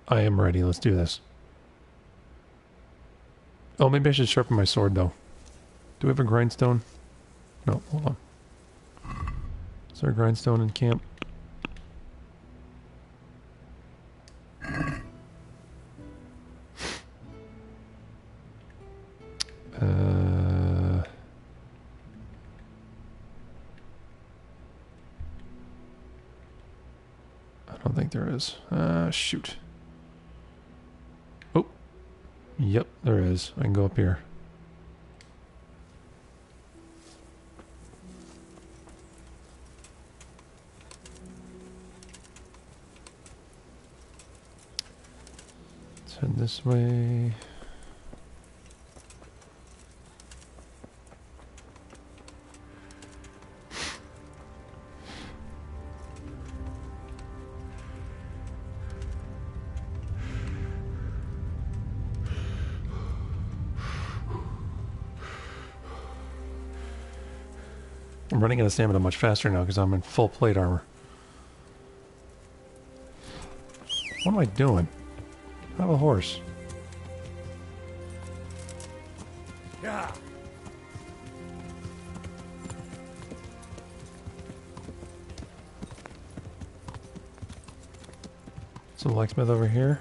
I am ready. Let's do this. Oh, maybe I should sharpen my sword, though. Do we have a grindstone? No, hold on. Is there a grindstone in camp? I don't think there is. Shoot. Oh. Yep, there is. I can go up here. Let's head this way. I'm running out of stamina much faster now because I'm in full plate armor. What am I doing? I have a horse. Yeah. Some blacksmith over here.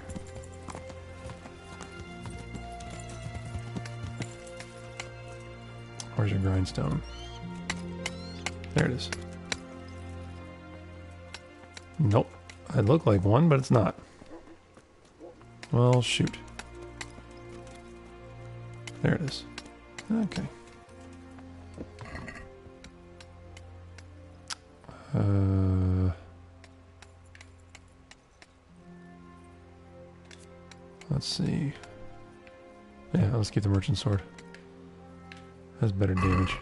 Where's your grindstone? There it is. Nope. I look like one, but it's not. Well, shoot. There it is. Okay. Let's see. Yeah, let's keep the merchant sword. Has better damage.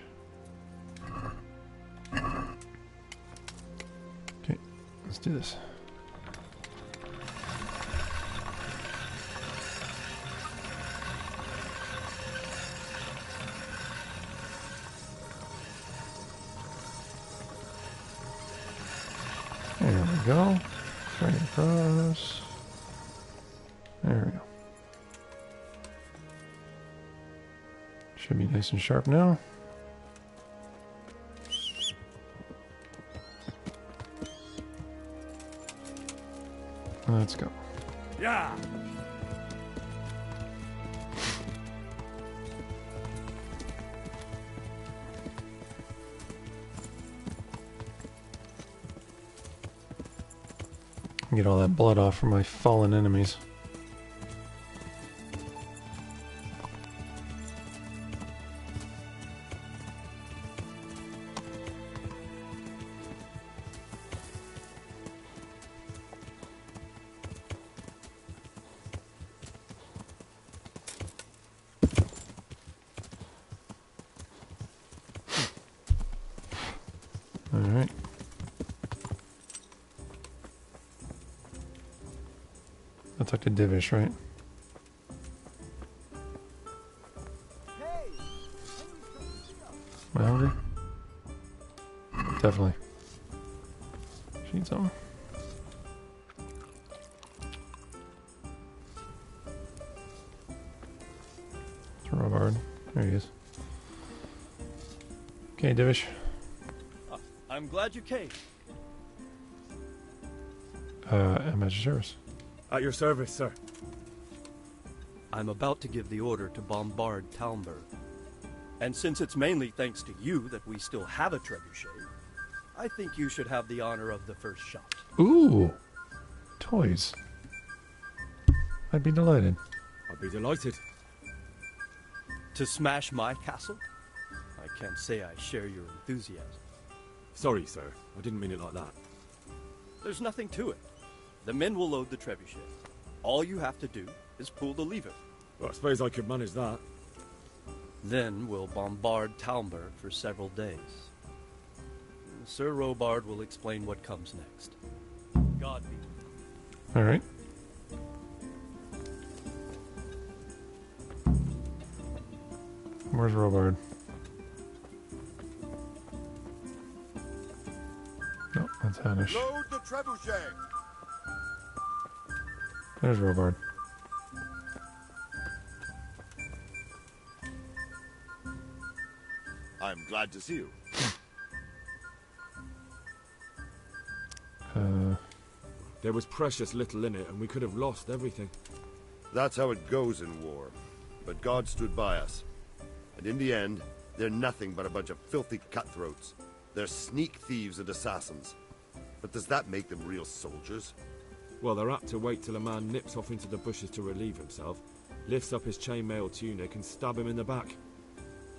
Okay, let's do this. There we go. Straight across. There we go. Should be nice and sharp now. Let's go. Yeah. Get all that blood off from my fallen enemies. Alright. I'll talk to Divish, right? Am I hungry? Definitely. Should eat something. It's Robard. There he is. Okay, Divish. I'm glad you came. I'm at your service. At your service, sir. I'm about to give the order to bombard Talmberg. And since it's mainly thanks to you that we still have a trebuchet, I think you should have the honor of the first shot. Ooh! Toys. I'd be delighted. I'd be delighted. To smash my castle? I can't say I share your enthusiasm. Sorry, sir. I didn't mean it like that. There's nothing to it. The men will load the trebuchet. All you have to do is pull the lever. Well, I suppose I could manage that. Then we'll bombard Talmberg for several days. Sir Robard will explain what comes next. God be. All right. Where's Robard? No, that's Hanish. Load the trebuchet. There's Robard. I'm glad to see you. There was precious little in it, and we could have lost everything. That's how it goes in war. But God stood by us. And in the end, they're nothing but a bunch of filthy cutthroats. They're sneak thieves and assassins. But does that make them real soldiers? Well, they're apt to wait till a man nips off into the bushes to relieve himself, lifts up his chainmail tunic, and stab him in the back.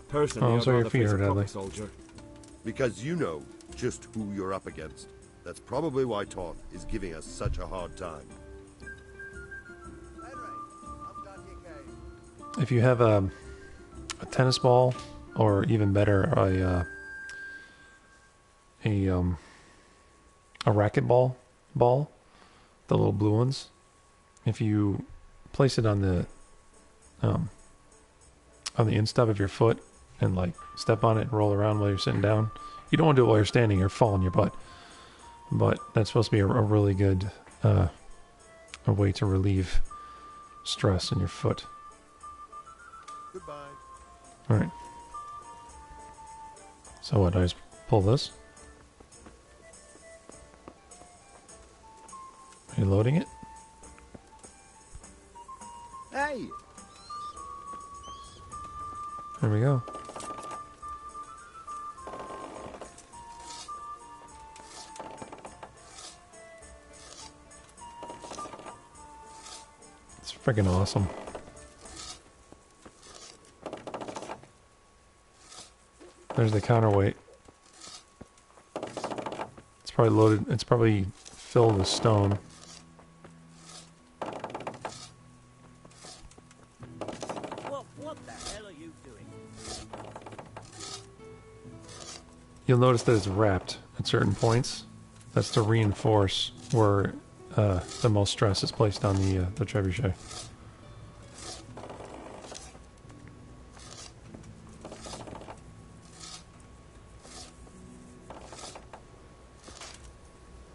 Personally, I'd rather face a proper soldier. Because you know just who you're up against. That's probably why Toth is giving us such a hard time. If you have a tennis ball, or even better, a racquetball ball, the little blue ones, if you place it on the instep of your foot and like step on it and roll around while you're sitting down, you don't want to do it while you're standing or fall on your butt. But that's supposed to be a really good a way to relieve stress in your foot. Goodbye. All right. So what? I just pull this. Are you loading it? Hey. There we go. It's freaking awesome. There's the counterweight. It's probably loaded. It's probably filled with stone. What the hell are you doing? You'll notice that it's wrapped at certain points. That's to reinforce where the most stress is placed on the trebuchet.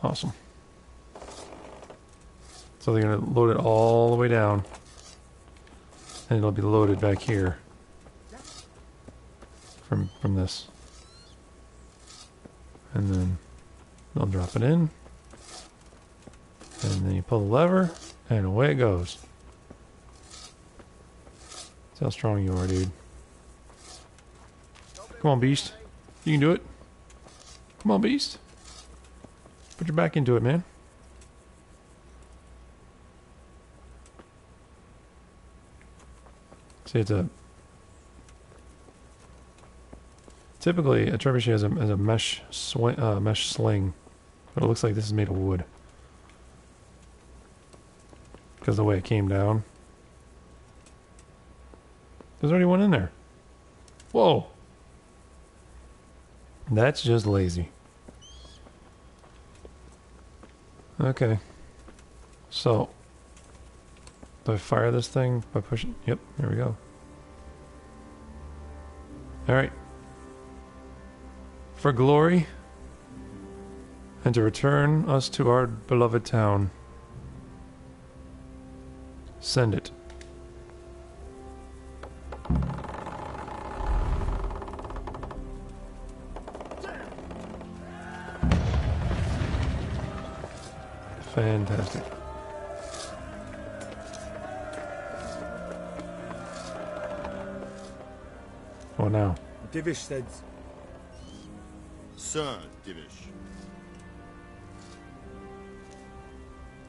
Awesome. So they're going to load it all the way down, and it'll be loaded back here from this. And then they'll drop it in, and then you pull the lever, and away it goes. That's how strong you are, dude. Come on, Beast. You can do it. Come on, Beast. Put your back into it, man. See, it's a... Typically, a trebuchet has a mesh sling, but it looks like this is made of wood. Because the way it came down. There's already one in there. Whoa! That's just lazy. Okay. So, do I fire this thing by pushing? Yep, there we go. Alright. For glory, and to return us to our beloved town. Send it. Fantastic. What now? Divish said... Sir Divish.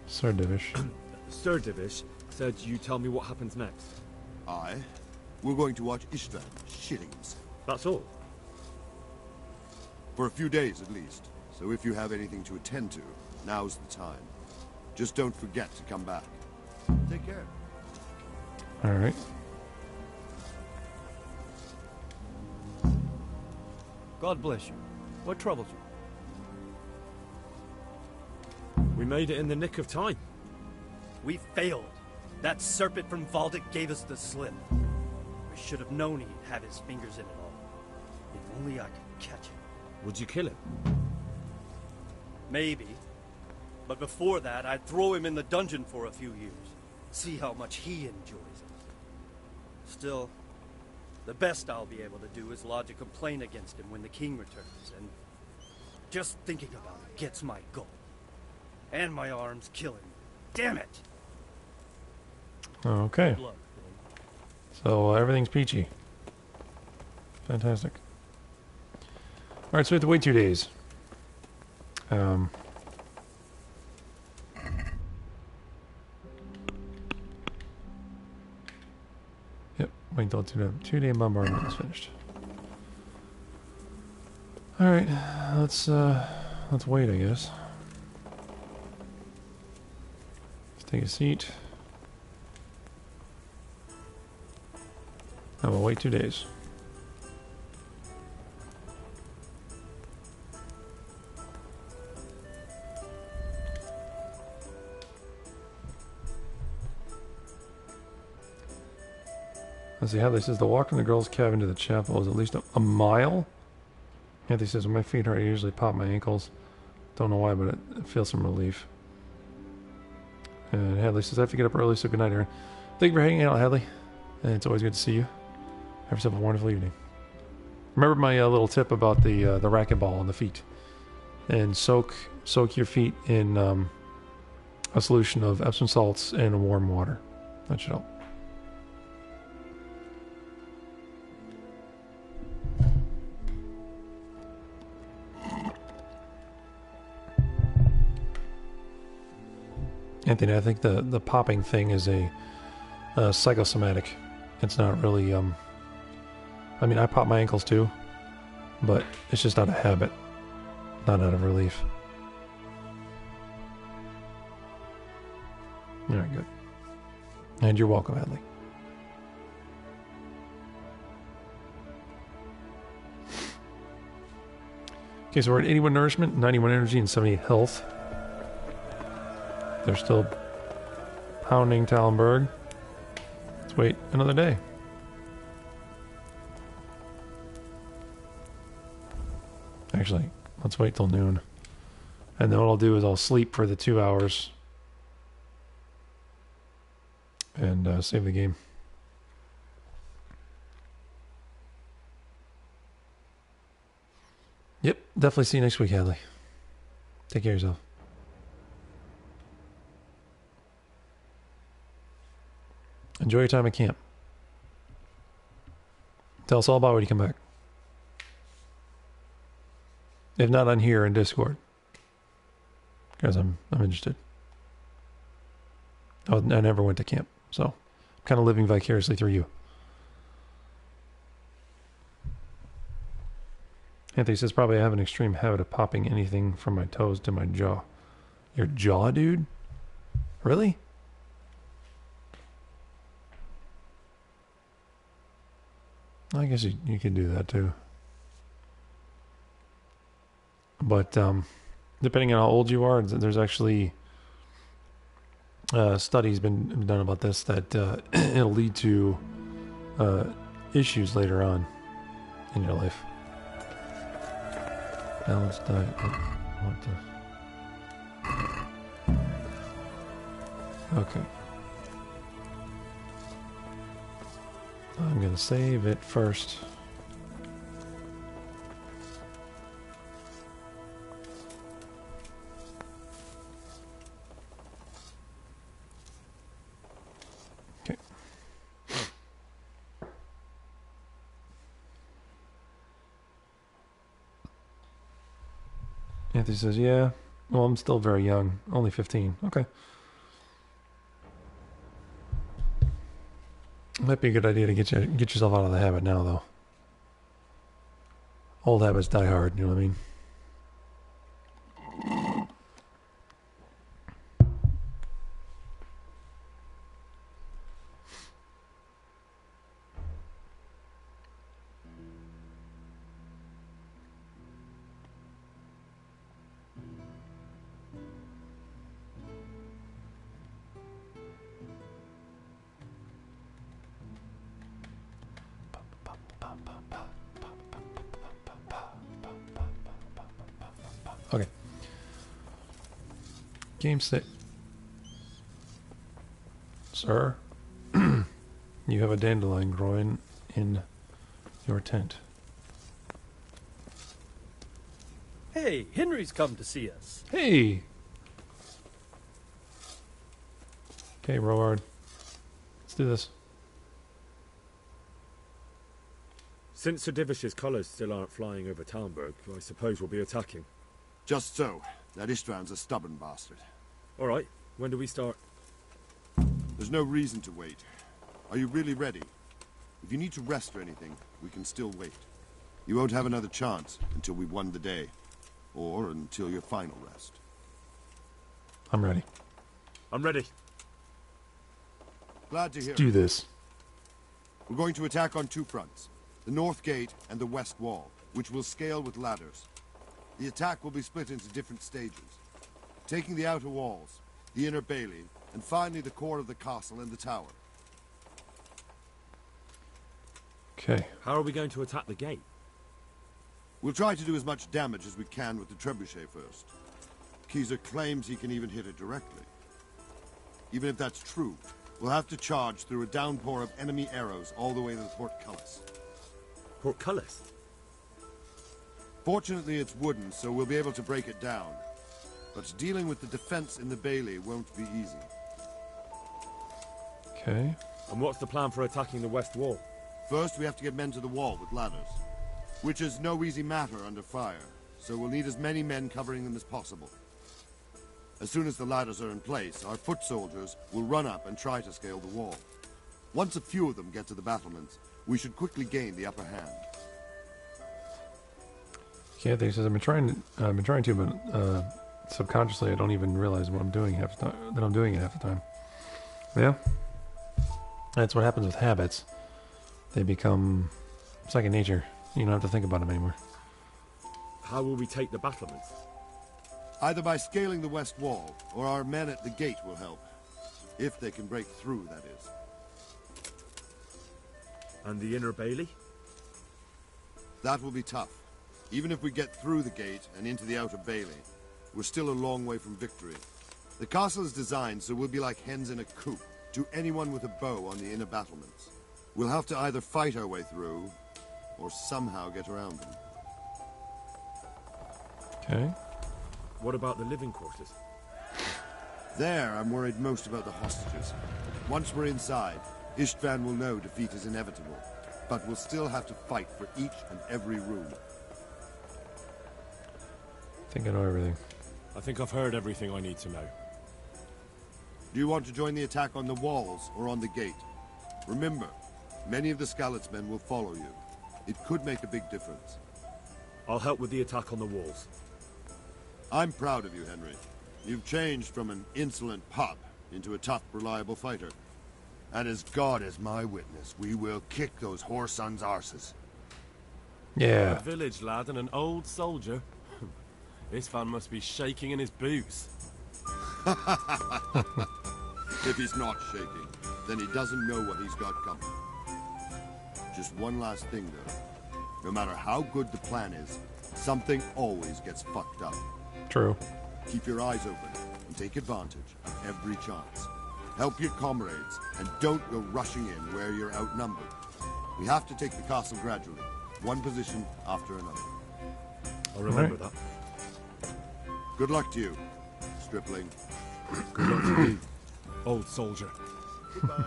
Sir Divish. Sir Divish said you tell me what happens next. Aye. We're going to watch Istvan shitting himself. That's all? For a few days at least. So if you have anything to attend to, now's the time. Just don't forget to come back. Take care. Alright. God bless you. What troubles you? We made it in the nick of time. We failed. That serpent from Valdic gave us the slip. I should have known he'd have his fingers in it all. If only I could catch him. Would you kill him? Maybe. But before that, I'd throw him in the dungeon for a few years. See how much he enjoys it. Still, the best I'll be able to do is lodge a complaint against him when the king returns, and just thinking about it gets my goal. And my arm's killing me. Damn it! Okay. Good luck, So everything's peachy. Fantastic. Alright, so we have to wait 2 days. Yep, wait until 2-day bombardment is finished. Alright, let's wait, I guess. Let's take a seat. And we'll wait 2 days. Let's see how this is. The walk from the girls' cabin to the chapel is at least a mile. Anthony says, when my feet hurt, I usually pop my ankles. Don't know why, but it feels some relief. And Hadley says, I have to get up early, so good night, Aaron. Thank you for hanging out, Hadley. And it's always good to see you. Have yourself a wonderful evening. Remember my little tip about the racquetball on the feet. And soak your feet in a solution of Epsom salts and warm water. That should help. Anthony, I think the popping thing is a psychosomatic. It's not really, I mean, I pop my ankles too, but it's just not a habit, not out of relief. Alright, good. And you're welcome, Hadley. Okay, so we're at 81 nourishment, 91 energy, and 78 health. They're still pounding Tallenberg. Let's wait another day. Actually, let's wait till noon. And then what I'll do is I'll sleep for the 2 hours. And save the game. Yep, definitely see you next week, Hadley. Take care of yourself. Enjoy your time at camp. Tell us all about it when you come back. If not on here in Discord. Because I'm interested. I never went to camp, so I'm kind of living vicariously through you. Anthony says, probably I have an extreme habit of popping anything from my toes to my jaw. Your jaw, dude? Really? I guess you could do that too. But, depending on how old you are, there's actually studies been done about this that it'll lead to issues later on in your life. Balanced diet. What the? Okay. I'm gonna save it first. Okay. Anthony says, yeah. Well, I'm still very young. Only 15. Okay. Might be a good idea to get yourself out of the habit now, though. Old habits die hard, you know what I mean? Okay. Game set. Sir, you have a dandelion growing in your tent. Hey, Henry's come to see us. Hey! Okay, Roard. Let's do this. Since Sir Divish's colours still aren't flying over Talmberg, I suppose we'll be attacking. Just so. That Istvand's a stubborn bastard. All right. When do we start? There's no reason to wait. Are you really ready? If you need to rest or anything, we can still wait. You won't have another chance until we've won the day. Or until your final rest. I'm ready. I'm ready. Glad to hear. Let's do this. We're going to attack on two fronts. The north gate and the west wall, which will scale with ladders. The attack will be split into different stages. Taking the outer walls, the inner bailey, and finally the core of the castle and the tower. Okay. How are we going to attack the gate? We'll try to do as much damage as we can with the trebuchet first. Keyser claims he can even hit it directly. Even if that's true, we'll have to charge through a downpour of enemy arrows all the way to the portcullis. Portcullis? Fortunately, it's wooden, so we'll be able to break it down. But dealing with the defense in the bailey won't be easy. Okay. And what's the plan for attacking the west wall? First, we have to get men to the wall with ladders. Which is no easy matter under fire, so we'll need as many men covering them as possible. As soon as the ladders are in place, our foot soldiers will run up and try to scale the wall. Once a few of them get to the battlements, we should quickly gain the upper hand. Okay, he says I've been trying to, but subconsciously I don't even realize what I'm doing half the time, that I'm doing it half the time. Yeah, that's what happens with habits. They become second nature. You don't have to think about them anymore. How will we take the battlements? Either by scaling the west wall, or our men at the gate will help. If they can break through, that is. And the inner bailey? That will be tough. Even if we get through the gate and into the outer bailey, we're still a long way from victory. The castle is designed so we'll be like hens in a coop to anyone with a bow on the inner battlements. We'll have to either fight our way through, or somehow get around them. Okay. What about the living quarters? There, I'm worried most about the hostages. Once we're inside, Istvan will know defeat is inevitable, but we'll still have to fight for each and every room. I think I know everything. I think I've heard everything I need to know. Do you want to join the attack on the walls or on the gate? Remember, many of the Skalitz men will follow you. It could make a big difference. I'll help with the attack on the walls. I'm proud of you, Henry. You've changed from an insolent pup into a tough, reliable fighter. And as God is my witness, we will kick those whore sons' arses. Yeah. A village lad and an old soldier. This fan must be shaking in his boots. If he's not shaking, then he doesn't know what he's got coming. Just one last thing, though. No matter how good the plan is, something always gets fucked up. True. Keep your eyes open and take advantage of every chance. Help your comrades, and don't go rushing in where you're outnumbered. We have to take the castle gradually, one position after another. I'll remember that. Good luck to you, stripling. Good luck to you, old soldier. Goodbye.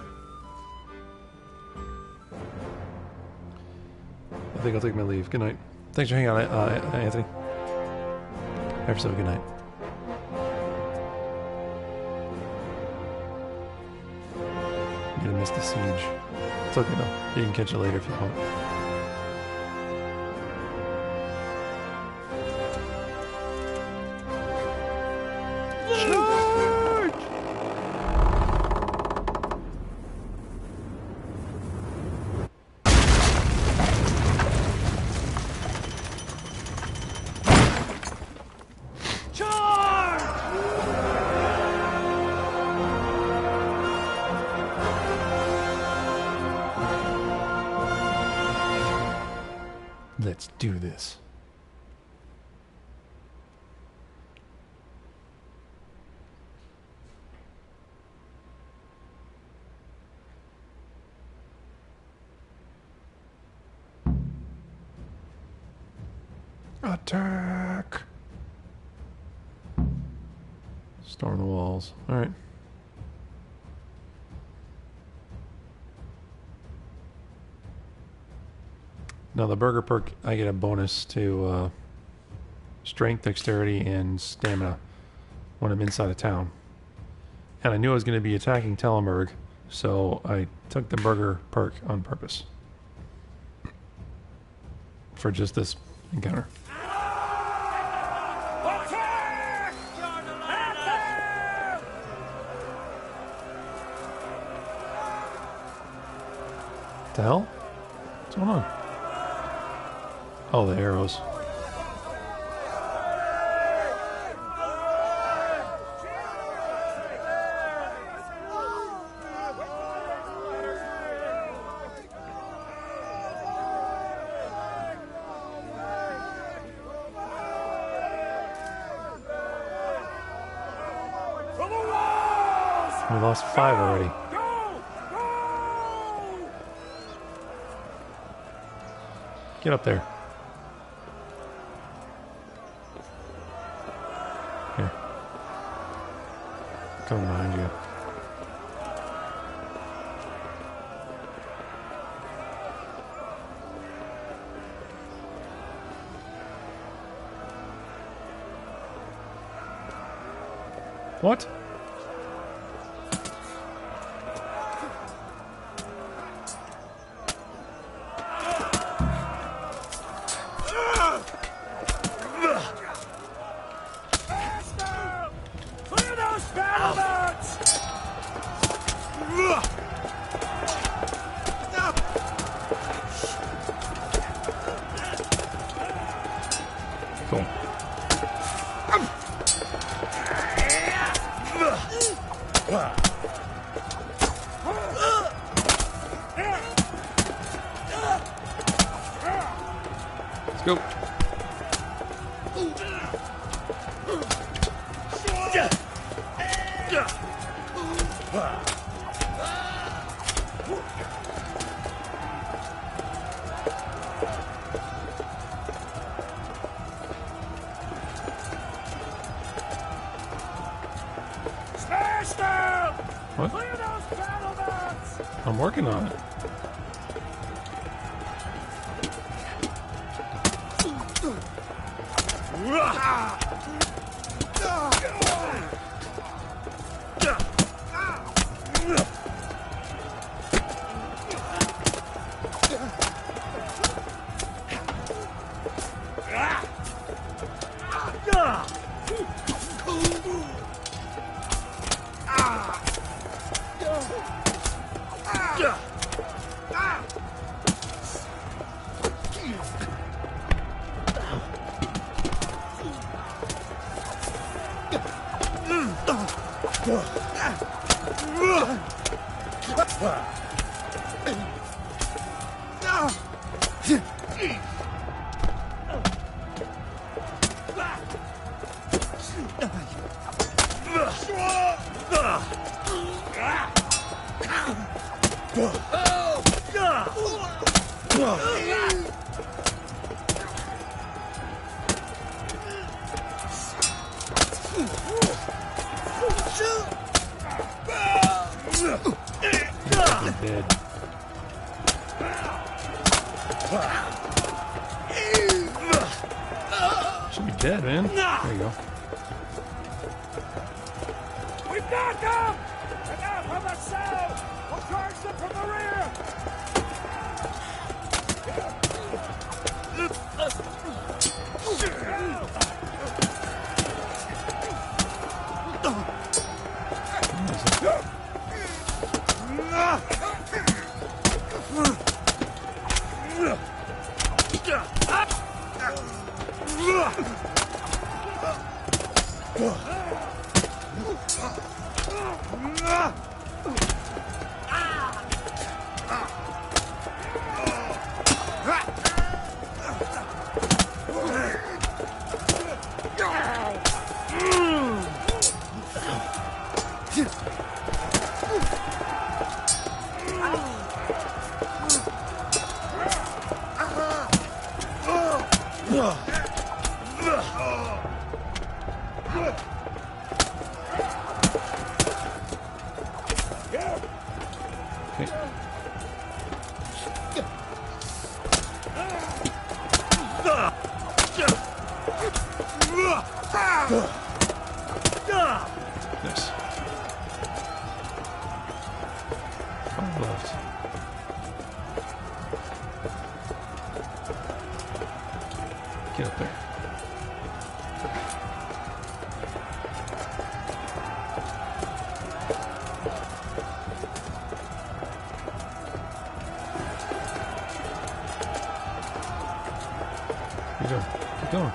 I think I'll take my leave. Good night. Thanks for hanging out, Anthony. Have yourself a good night. You're gonna miss the siege. It's okay though. You can catch it later if you want. Let's do this. Attack! Storm the walls. All right. Now the burger perk, I get a bonus to strength, dexterity, and stamina when I'm inside of town. And I knew I was going to be attacking Tallenberg, so I took the burger perk on purpose. For just this encounter. What the hell? What's going on? Oh, the arrows. We lost 5 already. Get up there. Here. Coming behind you. What? Let's go. What? I'm working on it. Dead. Should be dead, man. There you go. We've got them! Enough of the south! We'll charge them from the rear! Nice. 5 left. Get up there. Keep going. Keep going.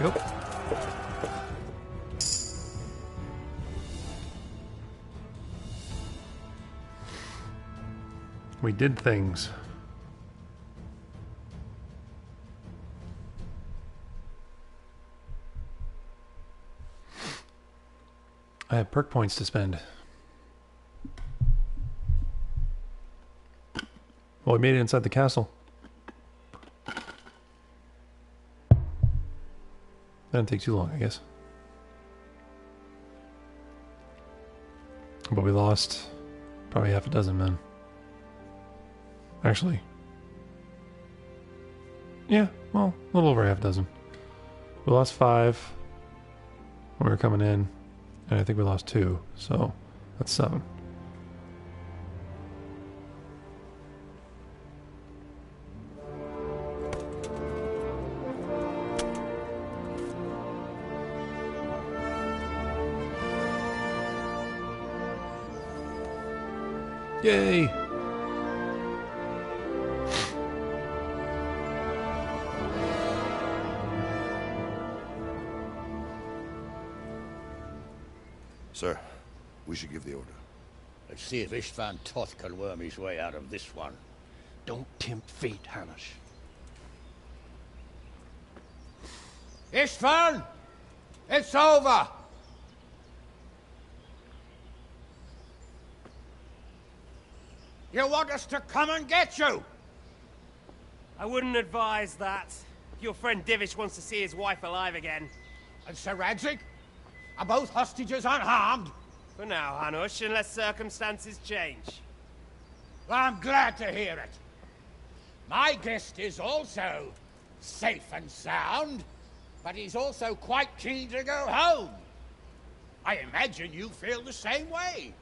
Yep. We did things. I have perk points to spend. Well, we made it inside the castle. Didn't take too long, I guess. But we lost probably half a dozen men. Actually. Yeah, well, a little over half a dozen. We lost 5 when we were coming in, and I think we lost 2, so that's 7. Yay! Sir, we should give the order. Let's see if Istvan Toth can worm his way out of this one. Don't tempt fate, Hanish. Istvan! It's over! You want us to come and get you? I wouldn't advise that. If your friend Divish wants to see his wife alive again. And Sir Radzig? Are both hostages unharmed? For now, Hanush, unless circumstances change. Well, I'm glad to hear it. My guest is also safe and sound, but he's also quite keen to go home. I imagine you feel the same way.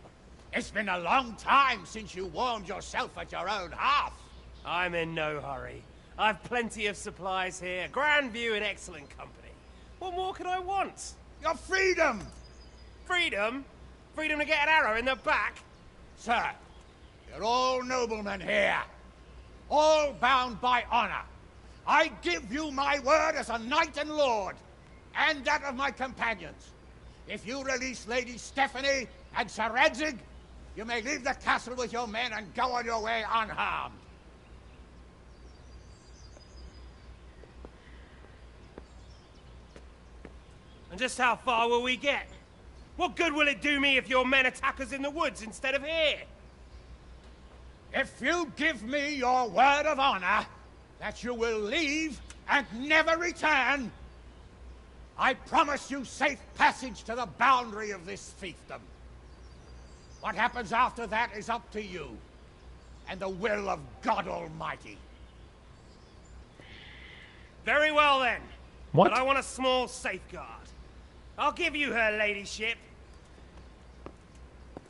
It's been a long time since you warmed yourself at your own hearth. I'm in no hurry. I've plenty of supplies here, grand view and excellent company. What more could I want? Your freedom! Freedom? Freedom to get an arrow in the back? Sir, you're all noblemen here. All bound by honor. I give you my word as a knight and lord, and that of my companions. If you release Lady Stephanie and Sir Radzig, you may leave the castle with your men and go on your way unharmed. And just how far will we get? What good will it do me if your men attack us in the woods instead of here? If you give me your word of honor that you will leave and never return, I promise you safe passage to the boundary of this fiefdom. What happens after that is up to you and the will of God Almighty. Very well then. What? But I want a small safeguard. I'll give you her ladyship.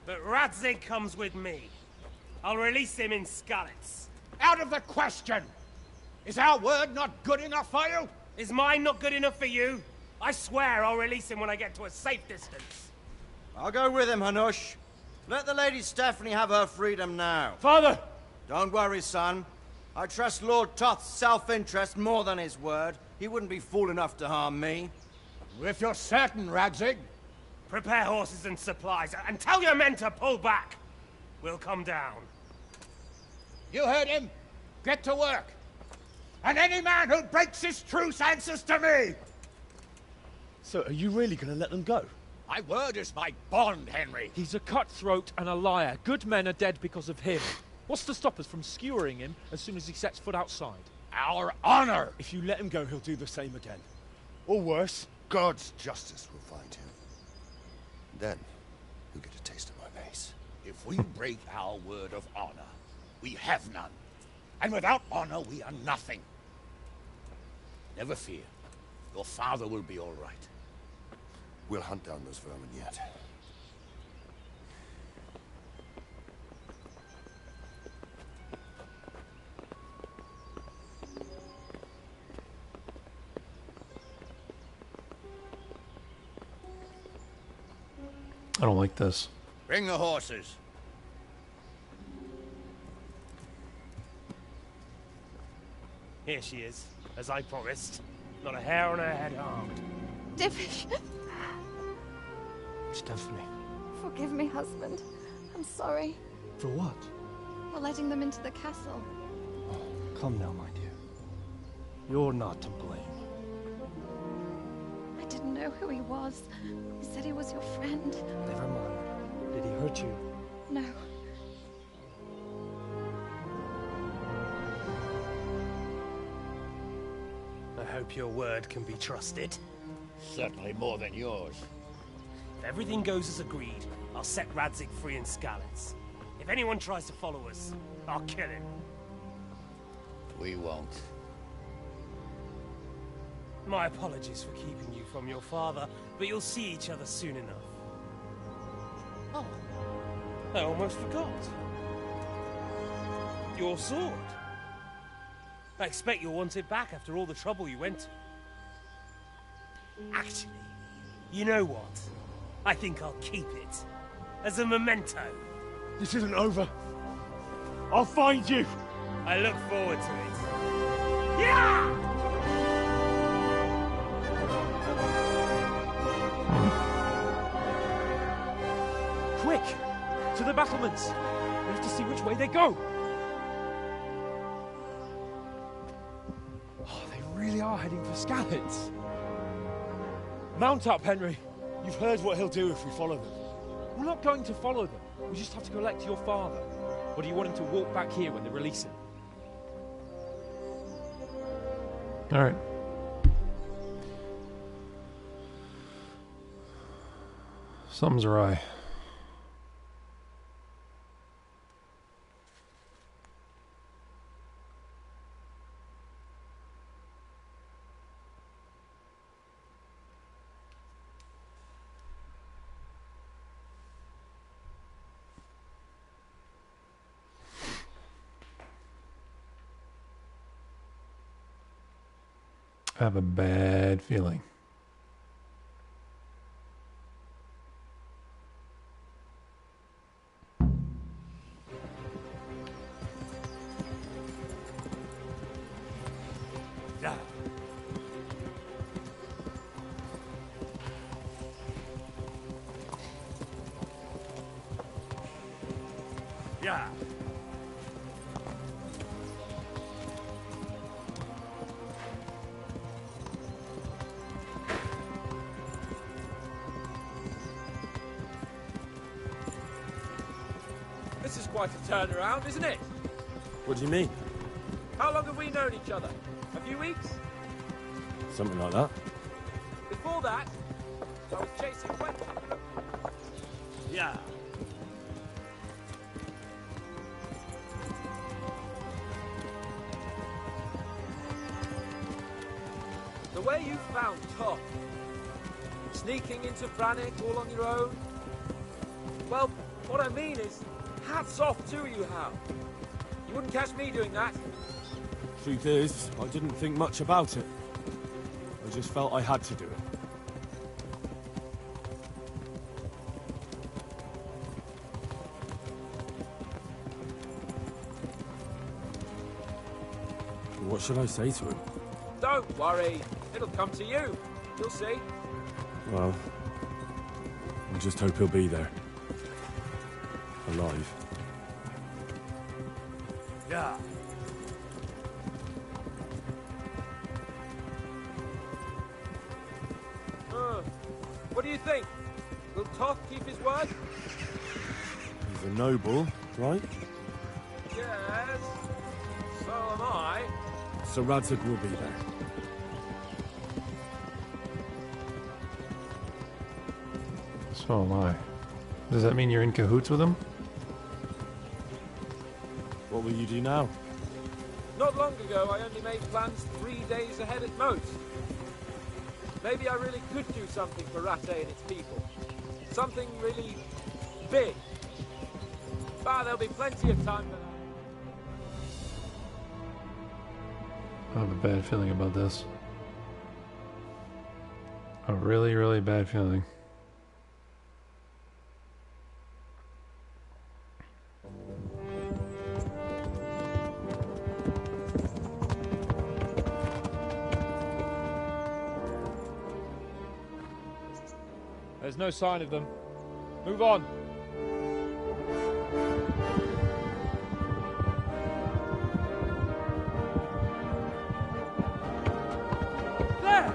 But Radzig comes with me. I'll release him in Skalitz. Out of the question! Is our word not good enough for you? Is mine not good enough for you? I swear I'll release him when I get to a safe distance. I'll go with him, Hanush. Let the Lady Stephanie have her freedom now. Father! Don't worry, son. I trust Lord Toth's self-interest more than his word. He wouldn't be fool enough to harm me. If you're certain, Radzig. Prepare horses and supplies, and tell your men to pull back. We'll come down. You heard him. Get to work. And any man who breaks this truce answers to me! So, are you really going to let them go? My word is my bond, Henry. He's a cutthroat and a liar. Good men are dead because of him. What's to stop us from skewering him as soon as he sets foot outside? Our honor! If you let him go, he'll do the same again. Or worse. God's justice will find him. Then, you'll get a taste of my mace. If we break our word of honor, we have none. And without honor, we are nothing. Never fear. Your father will be all right. We'll hunt down those vermin yet. I don't like this. Bring the horses. Here she is, as I promised. Not a hair on her head harmed. Divish! Stephanie. Forgive me, husband. I'm sorry. For what? For letting them into the castle. Come now, my dear. You're not to blame. I didn't know who he was. He said he was your friend. Never mind. Did he hurt you? No. I hope your word can be trusted. Certainly more than yours. If everything goes as agreed, I'll set Radzig free in Skalitz. If anyone tries to follow us, I'll kill him. We won't. My apologies for keeping you from your father, but you'll see each other soon enough. Oh, I almost forgot. Your sword. I expect you'll want it back after all the trouble you went to. Actually, you know what? I think I'll keep it. As a memento. This isn't over. I'll find you. I look forward to it. Yeah! Quick! To the battlements! We have to see which way they go! Oh, they really are heading for Skalitz. Mount up, Henry. You've heard what he'll do if we follow them. We're not going to follow them. We just have to collect your father. Or do you want him to walk back here when they release him? All right. Something's awry. I have a bad feeling. Yeah. Yeah. This is quite a turnaround, isn't it? What do you mean? How long have we known each other? A few weeks? Something like that. Before that, I was chasing Quentin. Yeah. The way you found Toth, sneaking into Brannick all on your own. Well, what I mean is, hats off to you, Hal. You wouldn't catch me doing that. Truth is, I didn't think much about it. I just felt I had to do it. What should I say to him? Don't worry. It'll come to you. You'll see. Well, I just hope he'll be there. Alive. Yeah. What do you think? Will Toth keep his word? He's a noble, right? Yes. So am I. Sir Radzig will be there. So am I. Does that mean you're in cahoots with him? What will you do now? Not long ago, I only made plans 3 days ahead at most. Maybe I really could do something for Rattay and its people. Something really big. But there'll be plenty of time for that. I have a bad feeling about this. A really, really bad feeling. There's no sign of them. Move on. There!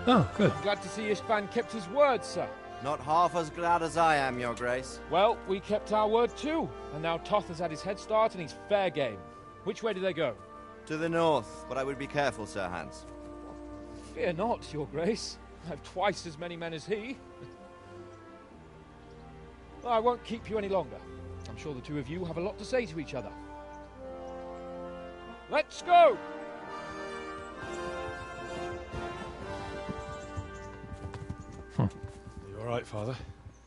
Oh, good. Glad to see Ishban kept his word, sir. Not half as glad as I am, Your Grace. Well, we kept our word too, and now Toth has had his head start and he's fair game. Which way do they go? To the north, but I would be careful, Sir Hans. Fear not, Your Grace. I've twice as many men as he. Well, I won't keep you any longer. I'm sure the two of you have a lot to say to each other. Let's go! You all right, Father?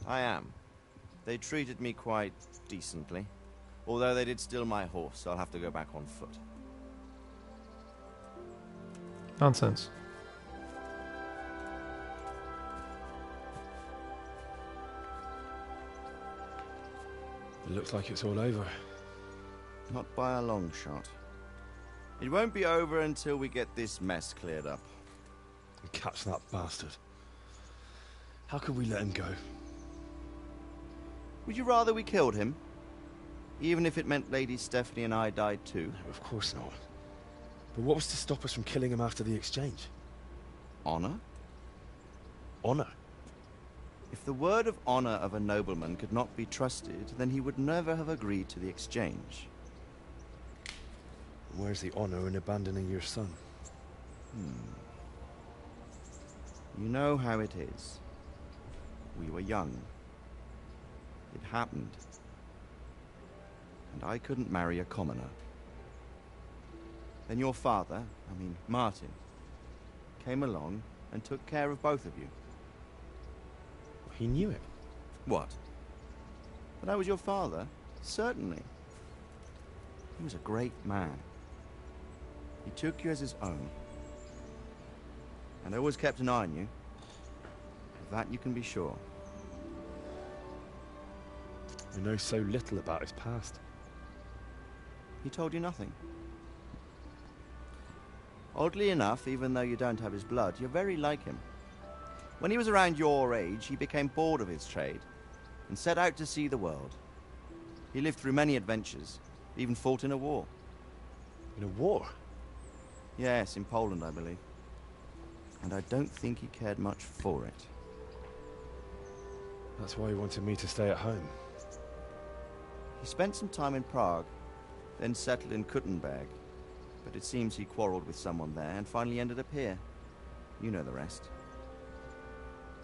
I am. They treated me quite decently. Although they did steal my horse, so I'll have to go back on foot. Nonsense. It looks like it's all over. Not by a long shot. It won't be over until we get this mess cleared up. And catch that bastard. How could we let him go? Would you rather we killed him? Even if it meant Lady Stephanie and I died too? No, of course not. But what was to stop us from killing him after the exchange? Honor? Honor? If the word of honor of a nobleman could not be trusted, then he would never have agreed to the exchange. Where's the honor in abandoning your son? You know how it is. We were young. It happened. And I couldn't marry a commoner. Then your father, Martin, came along and took care of both of you. He knew it. What? That I was your father? Certainly. He was a great man. He took you as his own. And always kept an eye on you. Of that you can be sure. I know so little about his past. He told you nothing. Oddly enough, even though you don't have his blood, you're very like him. When he was around your age, he became bored of his trade and set out to see the world. He lived through many adventures, even fought in a war. In a war? Yes, in Poland, I believe. And I don't think he cared much for it. That's why he wanted me to stay at home. He spent some time in Prague, then settled in Kuttenberg. But it seems he quarreled with someone there and finally ended up here. You know the rest.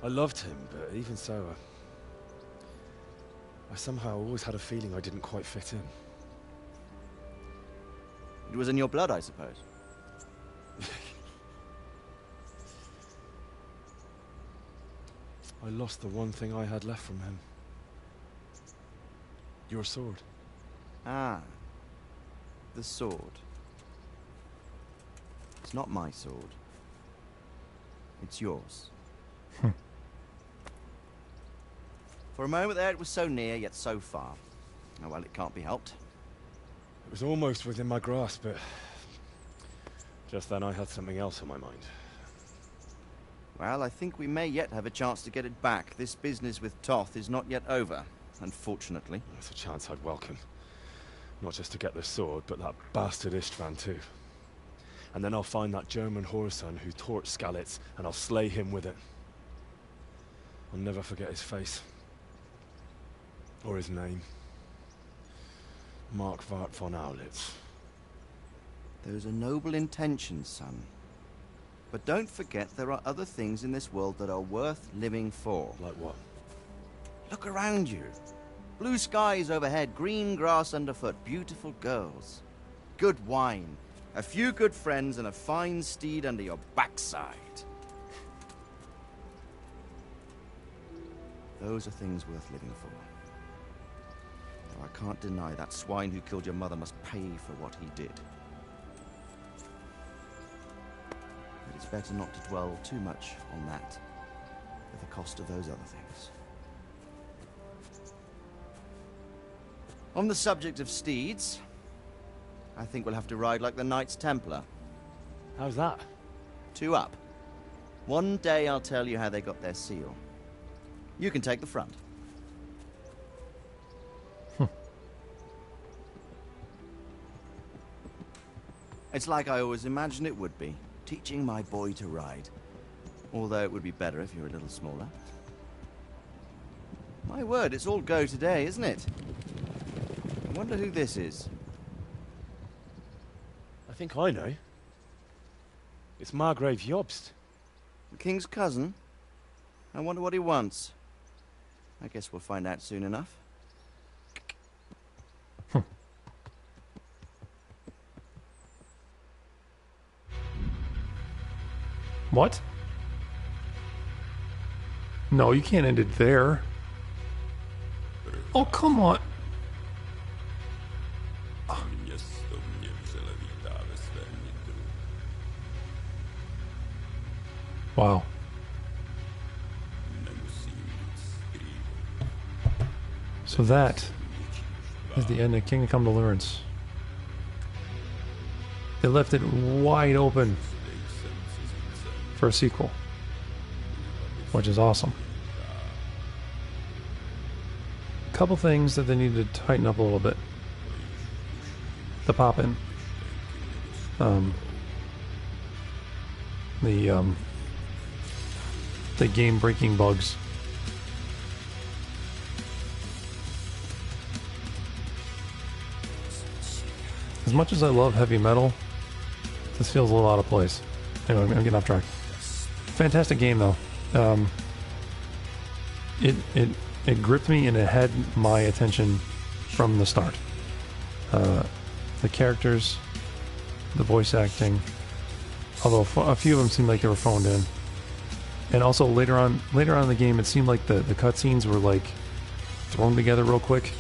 I loved him, but even so, I somehow always had a feeling I didn't quite fit in. It was in your blood, I suppose. I lost the one thing I had left from him. Your sword. Ah. The sword. It's not my sword. It's yours. For a moment there, it was so near, yet so far. Oh, well, it can't be helped. It was almost within my grasp, but just then I had something else on my mind. Well, I think we may yet have a chance to get it back. This business with Toth is not yet over, unfortunately. That's a chance I'd welcome. Not just to get the sword, but that bastard Istvan too. And then I'll find that German whoreson who torched Skalitz, and I'll slay him with it. I'll never forget his face. Or his name. Mark Vart von Aulitz. Those are noble intentions, son. But don't forget there are other things in this world that are worth living for. Like what? Look around you. Blue skies overhead, green grass underfoot, beautiful girls. Good wine, a few good friends, and a fine steed under your backside. Those are things worth living for. Though I can't deny that swine who killed your mother must pay for what he did. But it's better not to dwell too much on that, at the cost of those other things. On the subject of steeds, I think we'll have to ride like the Knights Templar. How's that? 2 up. One day I'll tell you how they got their seal. You can take the front. It's like I always imagined it would be, teaching my boy to ride. Although it would be better if you were a little smaller. My word, it's all go today, isn't it? I wonder who this is. I think I know. It's Margrave Jobst. The king's cousin? I wonder what he wants. I guess we'll find out soon enough. What? No, you can't end it there. Oh, come on. Wow. So that is the end of Kingdom Come Deliverance. They left it wide open for a sequel, which is awesome. A couple things that they need to tighten up a little bit. The pop-in. The game-breaking bugs as much as I love heavy metal, this feels a little out of place. Anyway, I'm getting off track. Fantastic game though. It gripped me and it had my attention from the start. The characters, the voice acting, although a few of them seemed like they were phoned in, and also later on in the game, it seemed like the cutscenes were like thrown together real quick.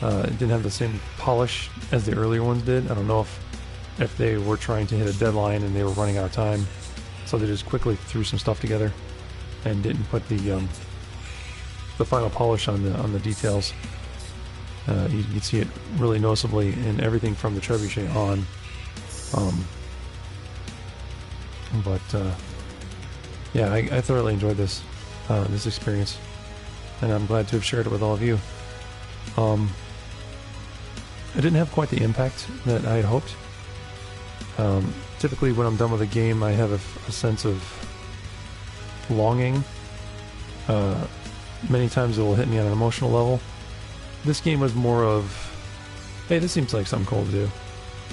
It didn't have the same polish as the earlier ones did. I don't know if they were trying to hit a deadline and they were running out of time, so they just quickly threw some stuff together and didn't put the final polish on the details. You can see it really noticeably in everything from the trebuchet on. Yeah, I thoroughly enjoyed this experience, and I'm glad to have shared it with all of you. It didn't have quite the impact that I had hoped. Typically, when I'm done with a game, I have a sense of longing. Many times it will hit me on an emotional level. This game was more of, hey, this seems like something cool to do.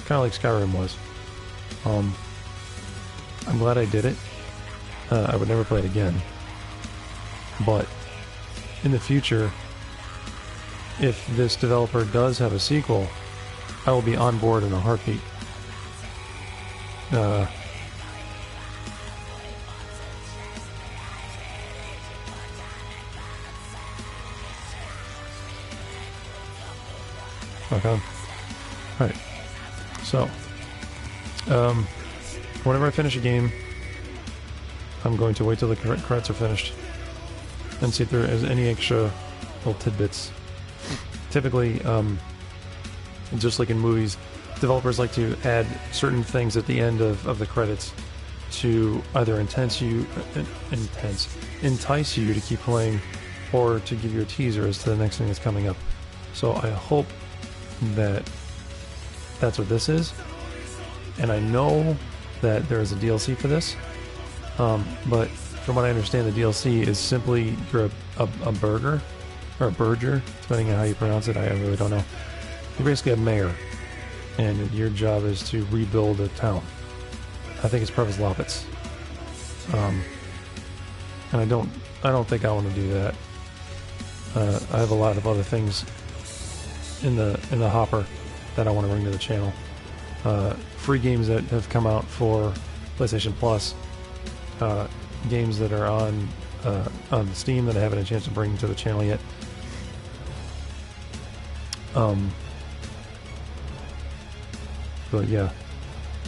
Kind of like Skyrim was. I'm glad I did it. I would never play it again. But in the future, if this developer does have a sequel, I will be on board in a heartbeat. Okay. Alright. So, whenever I finish a game, I'm going to wait till the credits are finished and see if there is any extra little tidbits. Typically, just like in movies, developers like to add certain things at the end of the credits to either entice you to keep playing, or to give you a teaser as to the next thing that's coming up. So I hope that that's what this is, and I know that there is a DLC for this, but from what I understand, the DLC is simply you're a burger, or a burger, depending on how you pronounce it. I really don't know. You're basically a mayor, and your job is to rebuild a town. I think it's Prevslopitz. And I don't think I want to do that. I have a lot of other things in the hopper that I want to bring to the channel. Free games that have come out for PlayStation Plus, games that are on Steam that I haven't had a chance to bring to the channel yet. But yeah,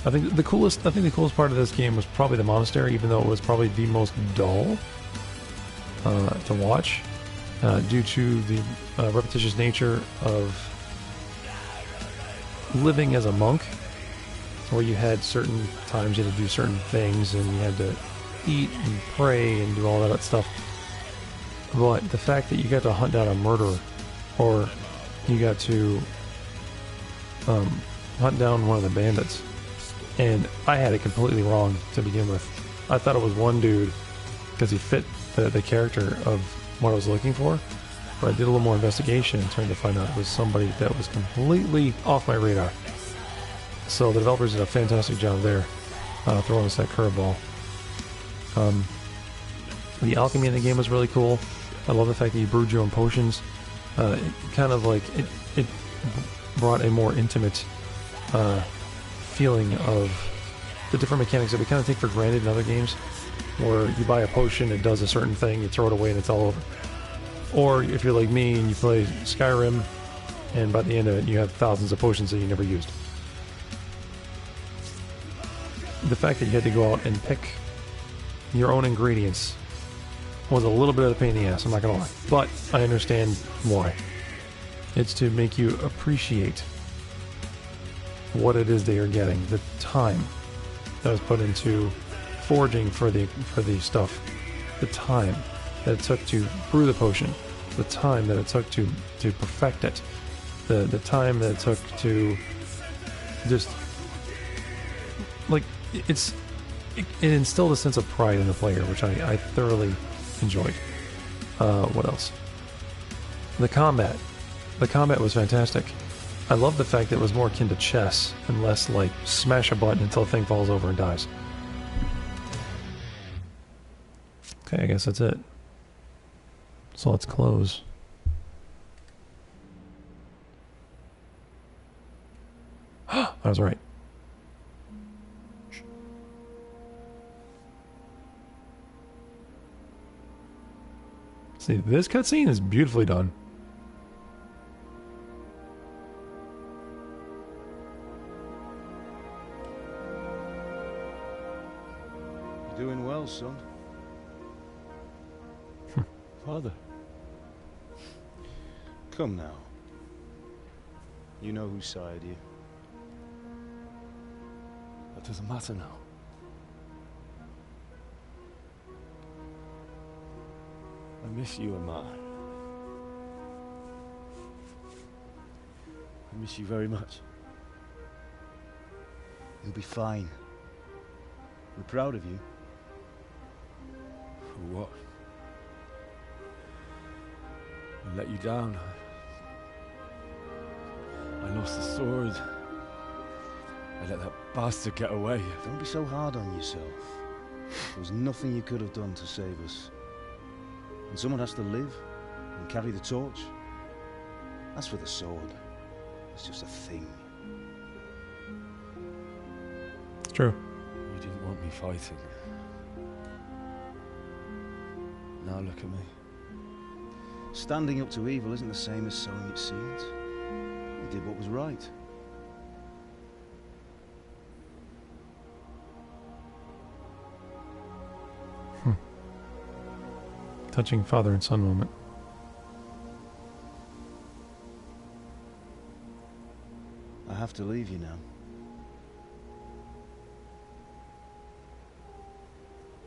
I think the coolest part of this game was probably the monastery, even though it was probably the most dull to watch, due to the repetitious nature of living as a monk, where you had certain times you had to do certain things, and you had to eat and pray and do all that stuff. But the fact that you got to hunt down a murderer, or you got to hunt down one of the bandits, and I had it completely wrong to begin with. I thought it was one dude because he fit the character of what I was looking for, but I did a little more investigation and turned to find out it was somebody that was completely off my radar. So the developers did a fantastic job there, throwing us that curveball. The alchemy in the game was really cool. I love the fact that you brewed your own potions. It kind of like it brought a more intimate feeling of the different mechanics that we kind of take for granted in other games, where you buy a potion, it does a certain thing, you throw it away, and it's all over. Or if you're like me and you play Skyrim, and by the end of it, you have thousands of potions that you never used. The fact that you had to go out and pick your own ingredients was a little bit of a pain in the ass, I'm not gonna lie. But I understand why. It's to make you appreciate what it is they are getting, the time that was put into foraging for the stuff, the time that it took to brew the potion, the time that it took to perfect it, the time that it took to just like it instilled a sense of pride in the player, which I thoroughly enjoyed. What else? The combat was fantastic. I love the fact that it was more akin to chess and less like smash a button until the thing falls over and dies. Okay, I guess that's it. So let's close. I was right. See, this cutscene is beautifully done. You're doing well, son. Father. Come now. You know who sired you. That doesn't matter now. I miss you, Amar. I miss you very much. You'll be fine. We're proud of you. For what? I let you down. I lost the sword. I let that bastard get away. Don't be so hard on yourself. There was nothing you could have done to save us. And someone has to live and carry the torch. As for the sword, it's just a thing. It's true. You didn't want me fighting. Now look at me. Standing up to evil isn't the same as sowing its seeds. You did what was right. Touching father and son moment. I have to leave you now.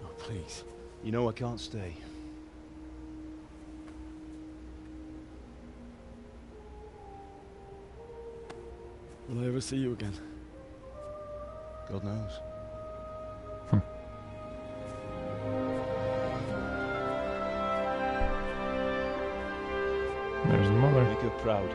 Oh, please. You know I can't stay. Will I ever see you again? God knows. There's the mother. Make her proud.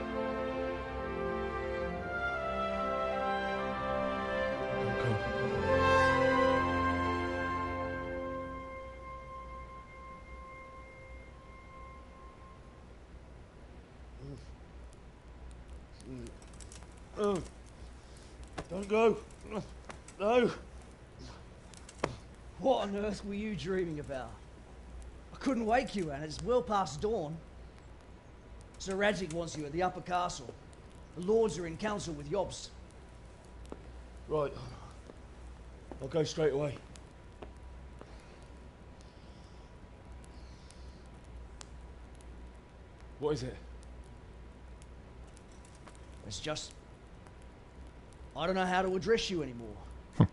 Oh, don't go. No. What on earth were you dreaming about? I couldn't wake you, and it's well past dawn. Sir Radzik wants you at the upper castle. The lords are in council with Yobst. Right. I'll go straight away. What is it? It's just... I don't know how to address you anymore.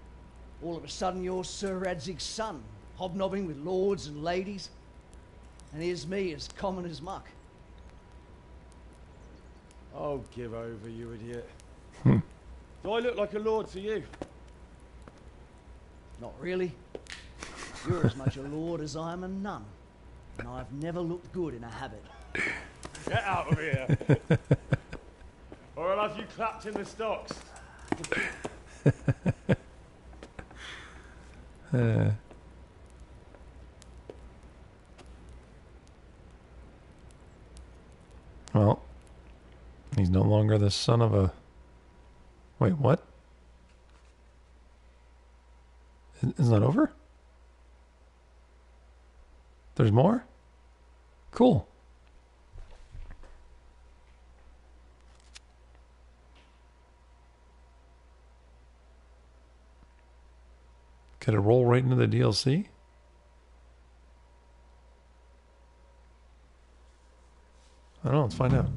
All of a sudden you're Sir Radzig's son, hobnobbing with lords and ladies. And here's me as common as muck. Oh, give over, you idiot. Do I look like a lord to you? Not really. You're as much a lord as I am a nun. And I've never looked good in a habit. Get out of here! Or I'll have you clapped in the stocks. Well, he's no longer the son of a... Wait, what? Isn't that over? There's more? Cool. Could it roll right into the DLC? I don't know, let's find out.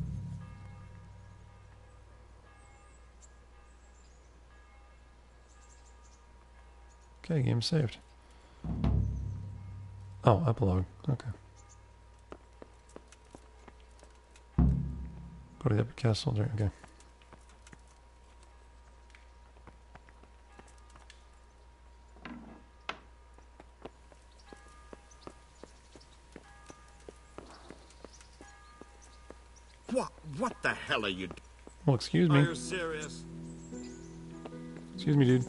Okay, game saved. Oh, epilogue. Okay. Go to the upper castle there. Okay. What the hell are you... Well, excuse me. Are you serious? Excuse me, dude.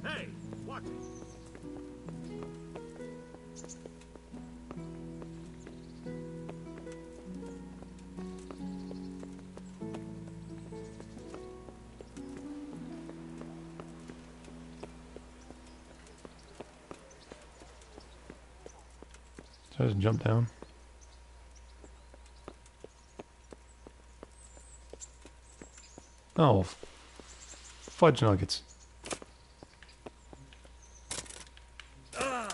Hey, what? So I just jump down. Oh, fudge nuggets. There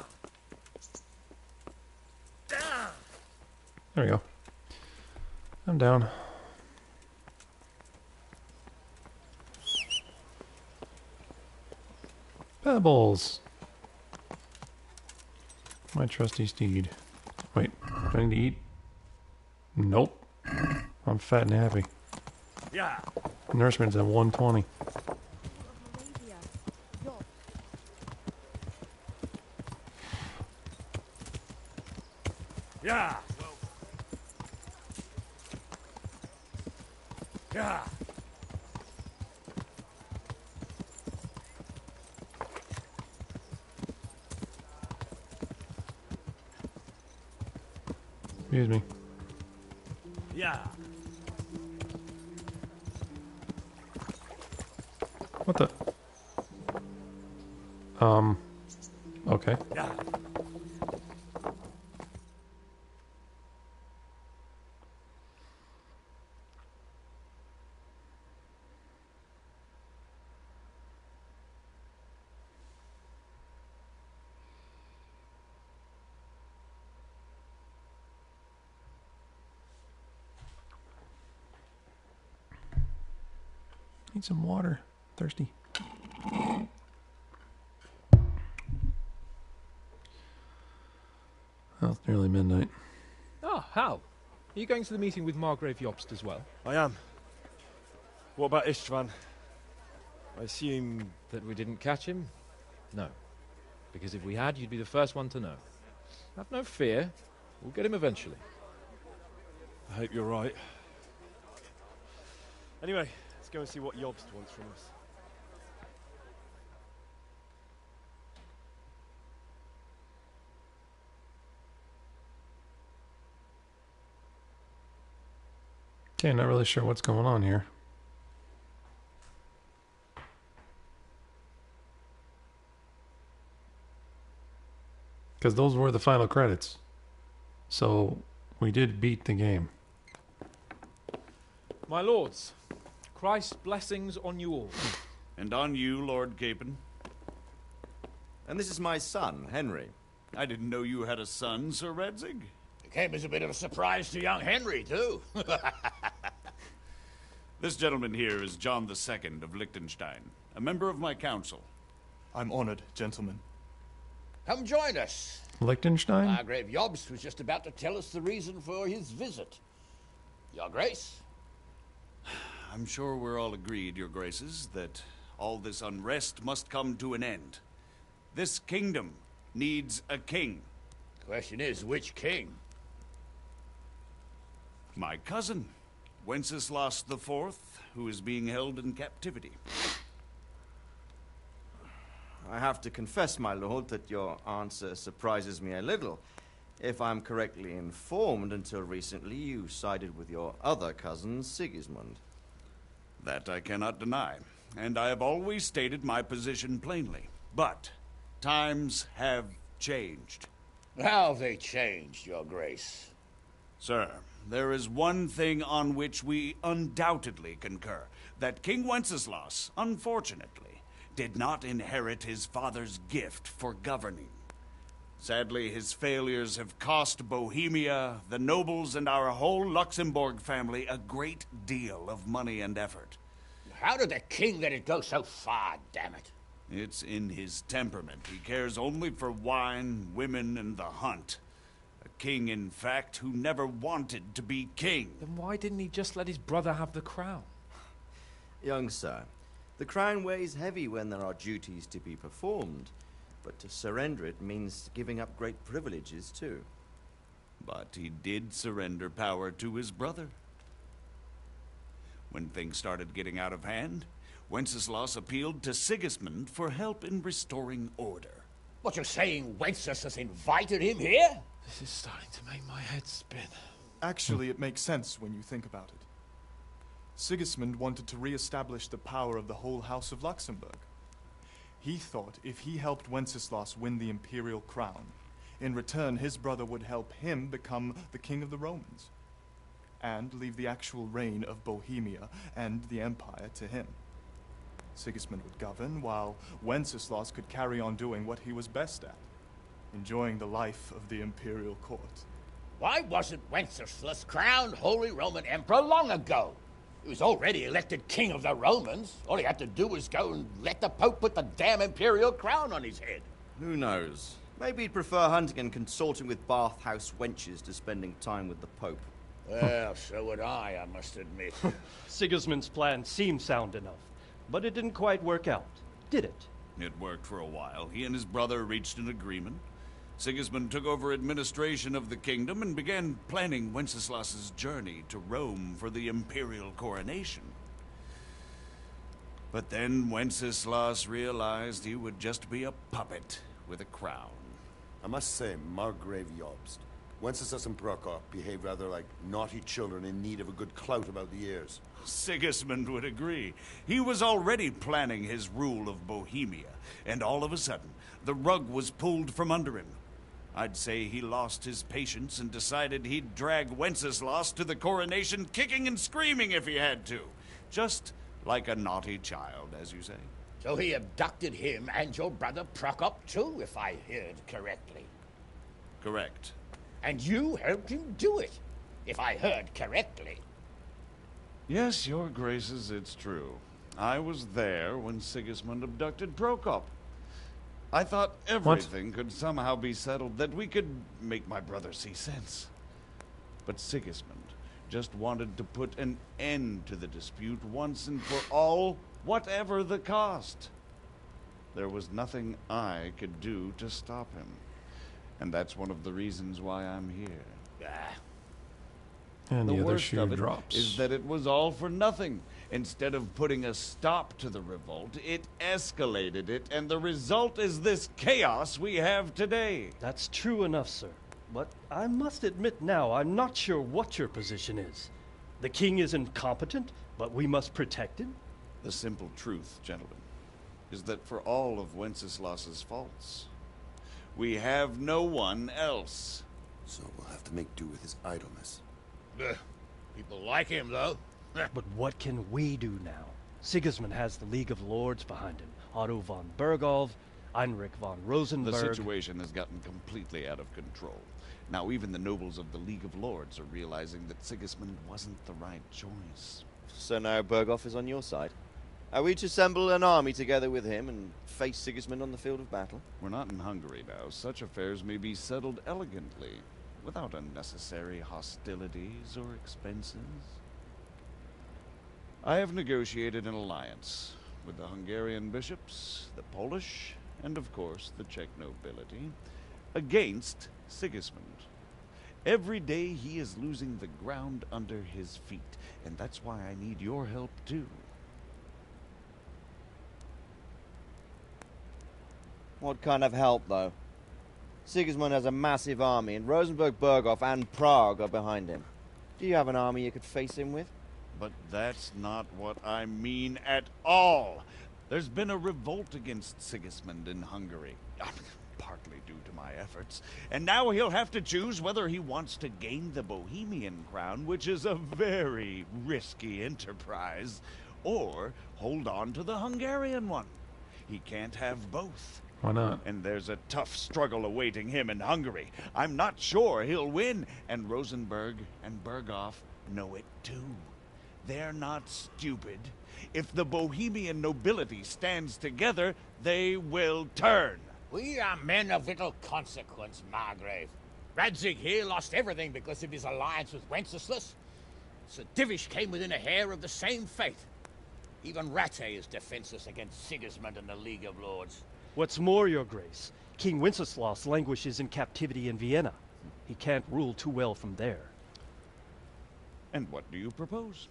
we go. I'm down. Pebbles. My trusty steed. Wait, do I need to eat? Nope. I'm fat and happy. Yeah. Nurseman's at 120. Yeah. Yeah. Excuse me. Yeah. What the? Okay. Yeah. Need some water. Thirsty. Well, it's nearly midnight. Oh, Hal. Are you going to the meeting with Margrave Jobst as well? I am. What about Istvan? I assume... That we didn't catch him? No. Because if we had, you'd be the first one to know. Have no fear. We'll get him eventually. I hope you're right. Anyway, let's go and see what Jobst wants from us. Okay, not really sure what's going on here. Because those were the final credits. So, we did beat the game. My lords, Christ's blessings on you all. And on you, Lord Capon. And this is my son, Henry. I didn't know you had a son, Sir Redzig. It came as a bit of a surprise to young Henry, too. This gentleman here is John II of Liechtenstein, a member of my council. I'm honored, gentlemen. Come join us. Liechtenstein? Margrave Jobst was just about to tell us the reason for his visit. Your Grace? I'm sure we're all agreed, Your Graces, that all this unrest must come to an end. This kingdom needs a king. Question is, which king? My cousin, Wenceslas IV, who is being held in captivity. I have to confess, my lord, that your answer surprises me a little. If I'm correctly informed, until recently you sided with your other cousin, Sigismund. That I cannot deny, and I have always stated my position plainly. But times have changed. How have they changed, Your Grace? Sir, there is one thing on which we undoubtedly concur. That King Wenceslas, unfortunately, did not inherit his father's gift for governing. Sadly, his failures have cost Bohemia, the nobles, and our whole Luxembourg family a great deal of money and effort. How did the king let it go so far, damn it? It's in his temperament. He cares only for wine, women, and the hunt. A king, in fact, who never wanted to be king. Then why didn't he just let his brother have the crown? Young sir, the crown weighs heavy when there are duties to be performed, but to surrender it means giving up great privileges too. But he did surrender power to his brother. When things started getting out of hand, Wenceslas appealed to Sigismund for help in restoring order. What, you're saying Wenceslas invited him here? This is starting to make my head spin. Actually, it makes sense when you think about it. Sigismund wanted to re-establish the power of the whole House of Luxembourg. He thought if he helped Wenceslas win the imperial crown, in return his brother would help him become the king of the Romans, and leave the actual reign of Bohemia and the empire to him. Sigismund would govern, while Wenceslas could carry on doing what he was best at, enjoying the life of the imperial court. Why wasn't Wenceslas crowned Holy Roman Emperor long ago? He was already elected king of the Romans. All he had to do was go and let the Pope put the damn imperial crown on his head. Who knows? Maybe he'd prefer hunting and consorting with bathhouse wenches to spending time with the Pope. Well, so would I must admit. Sigismund's plan seemed sound enough, but it didn't quite work out, did it? It worked for a while. He and his brother reached an agreement. Sigismund took over administration of the kingdom and began planning Wenceslas's journey to Rome for the imperial coronation. But then Wenceslas realized he would just be a puppet with a crown. I must say, Margrave Jobst, Wenceslas and Prokop behave rather like naughty children in need of a good clout about the ears. Sigismund would agree. He was already planning his rule of Bohemia, and all of a sudden, the rug was pulled from under him. I'd say he lost his patience and decided he'd drag Wenceslas to the coronation kicking and screaming if he had to. Just like a naughty child, as you say. So he abducted him and your brother Prokop too, if I heard correctly. Correct. And you helped him do it, if I heard correctly. Yes, your graces, it's true. I was there when Sigismund abducted Prokop. I thought everything could somehow be settled, that we could make my brother see sense. But Sigismund just wanted to put an end to the dispute once and for all, whatever the cost. There was nothing I could do to stop him. And that's one of the reasons why I'm here. And the other worst shoe of it drops. is that it was all for nothing. Instead of putting a stop to the revolt, it escalated it, and the result is this chaos we have today. That's true enough, sir. But I must admit now, I'm not sure what your position is. The king is incompetent, but we must protect him? The simple truth, gentlemen, is that for all of Wenceslas's faults, we have no one else. So we'll have to make do with his idleness. People like him, though. But what can we do now? Sigismund has the League of Lords behind him. Otto von Bergolf, Heinrich von Rosenberg. The situation has gotten completely out of control. Now even the nobles of the League of Lords are realizing that Sigismund wasn't the right choice. So now Bergolf is on your side? Are we to assemble an army together with him and face Sigismund on the field of battle? We're not in Hungary now. Such affairs may be settled elegantly, without unnecessary hostilities or expenses. I have negotiated an alliance with the Hungarian bishops, the Polish, and of course the Czech nobility, against Sigismund. Every day he is losing the ground under his feet, and that's why I need your help too. What kind of help, though? Sigismund has a massive army, and Rosenberg, Berghoff, and Prague are behind him. Do you have an army you could face him with? But that's not what I mean at all. There's been a revolt against Sigismund in Hungary, partly due to my efforts, and now he'll have to choose whether he wants to gain the Bohemian crown, which is a very risky enterprise, or hold on to the Hungarian one. He can't have both. Why not? And there's a tough struggle awaiting him in Hungary. I'm not sure he'll win, and Rosenberg and Berghoff know it too. They're not stupid. If the Bohemian nobility stands together, they will turn. We are men of little consequence, Margrave. Radzig here lost everything because of his alliance with Wenceslas. Sir Divish came within a hair of the same fate. Even Rattay is defenseless against Sigismund and the League of Lords. What's more, Your Grace, King Wenceslas languishes in captivity in Vienna. He can't rule too well from there. And what do you propose?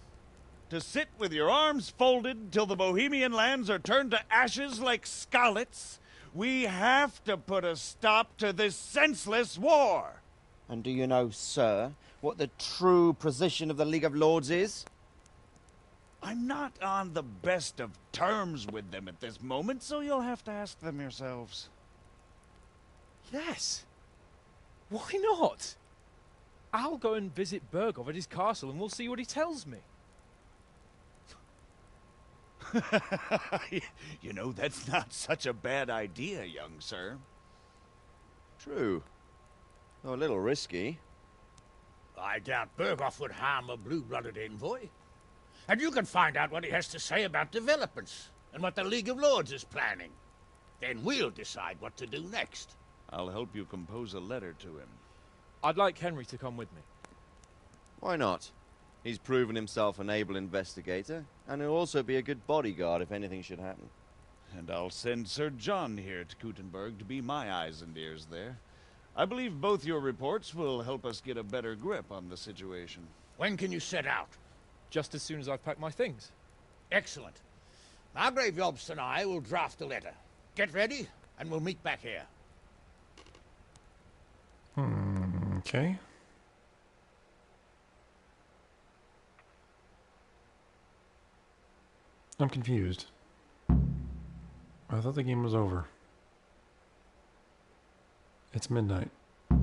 To sit with your arms folded till the Bohemian lands are turned to ashes like scarlets? We have to put a stop to this senseless war. And do you know, sir, what the true position of the League of Lords is? I'm not on the best of terms with them at this moment, so you'll have to ask them yourselves. Yes. Why not? I'll go and visit Bergov at his castle and we'll see what he tells me. You know, that's not such a bad idea, young sir. True. Though a little risky. I doubt Bergov would harm a blue-blooded envoy. And you can find out what he has to say about developments and what the League of Lords is planning. Then we'll decide what to do next. I'll help you compose a letter to him. I'd like Henry to come with me. Why not? He's proven himself an able investigator, and he'll also be a good bodyguard if anything should happen. And I'll send Sir John here to Kuttenberg to be my eyes and ears there. I believe both your reports will help us get a better grip on the situation. When can you set out? Just as soon as I've packed my things. Excellent. Margrave Jobst and I will draft a letter. Get ready, and we'll meet back here. Okay. I'm confused. I thought the game was over. It's midnight. The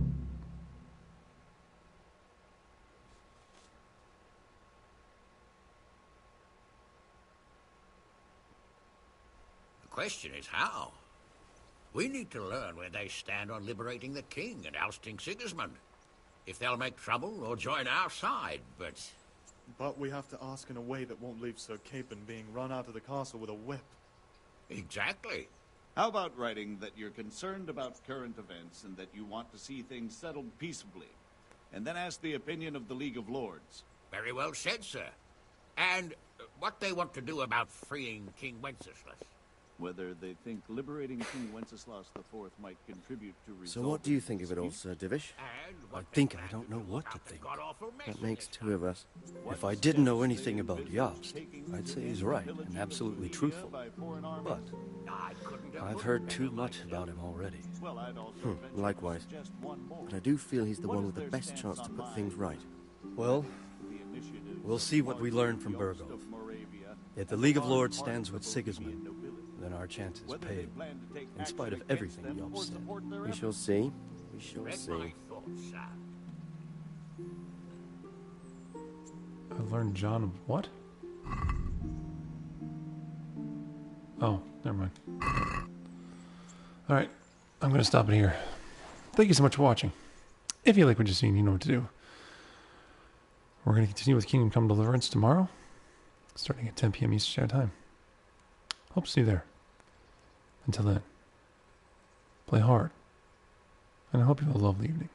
question is how? We need to learn where they stand on liberating the king and ousting Sigismund. If they'll make trouble or join our side, but... But we have to ask in a way that won't leave Sir Capon being run out of the castle with a whip. Exactly. How about writing that you're concerned about current events and that you want to see things settled peaceably, and then ask the opinion of the League of Lords? Very well said, sir. And what they want to do about freeing King Wenceslas. Whether they think liberating King Wenceslas IV might contribute to resolving... So what do you think of it all, Sir Divish? I think I don't know what to think. That makes two of us. If I didn't know anything about Jobst, I'd say he's right and absolutely truthful. But I've heard too much about him already. Likewise. But I do feel he's the one with the best chance to put things right. Well, we'll see what we learn from Bergov. If the League of Lords stands with Sigismund, then our chance is paid, in spite of everything Jobst said. We shall see. We shall see. I learned John of what? Oh, never mind. Alright, I'm going to stop it here. Thank you so much for watching. If you like what you've seen, you know what to do. We're going to continue with Kingdom Come Deliverance tomorrow, starting at 10 p.m. Eastern Standard Time. Hope to see you there. Until then, play hard, and I hope you have a lovely evening.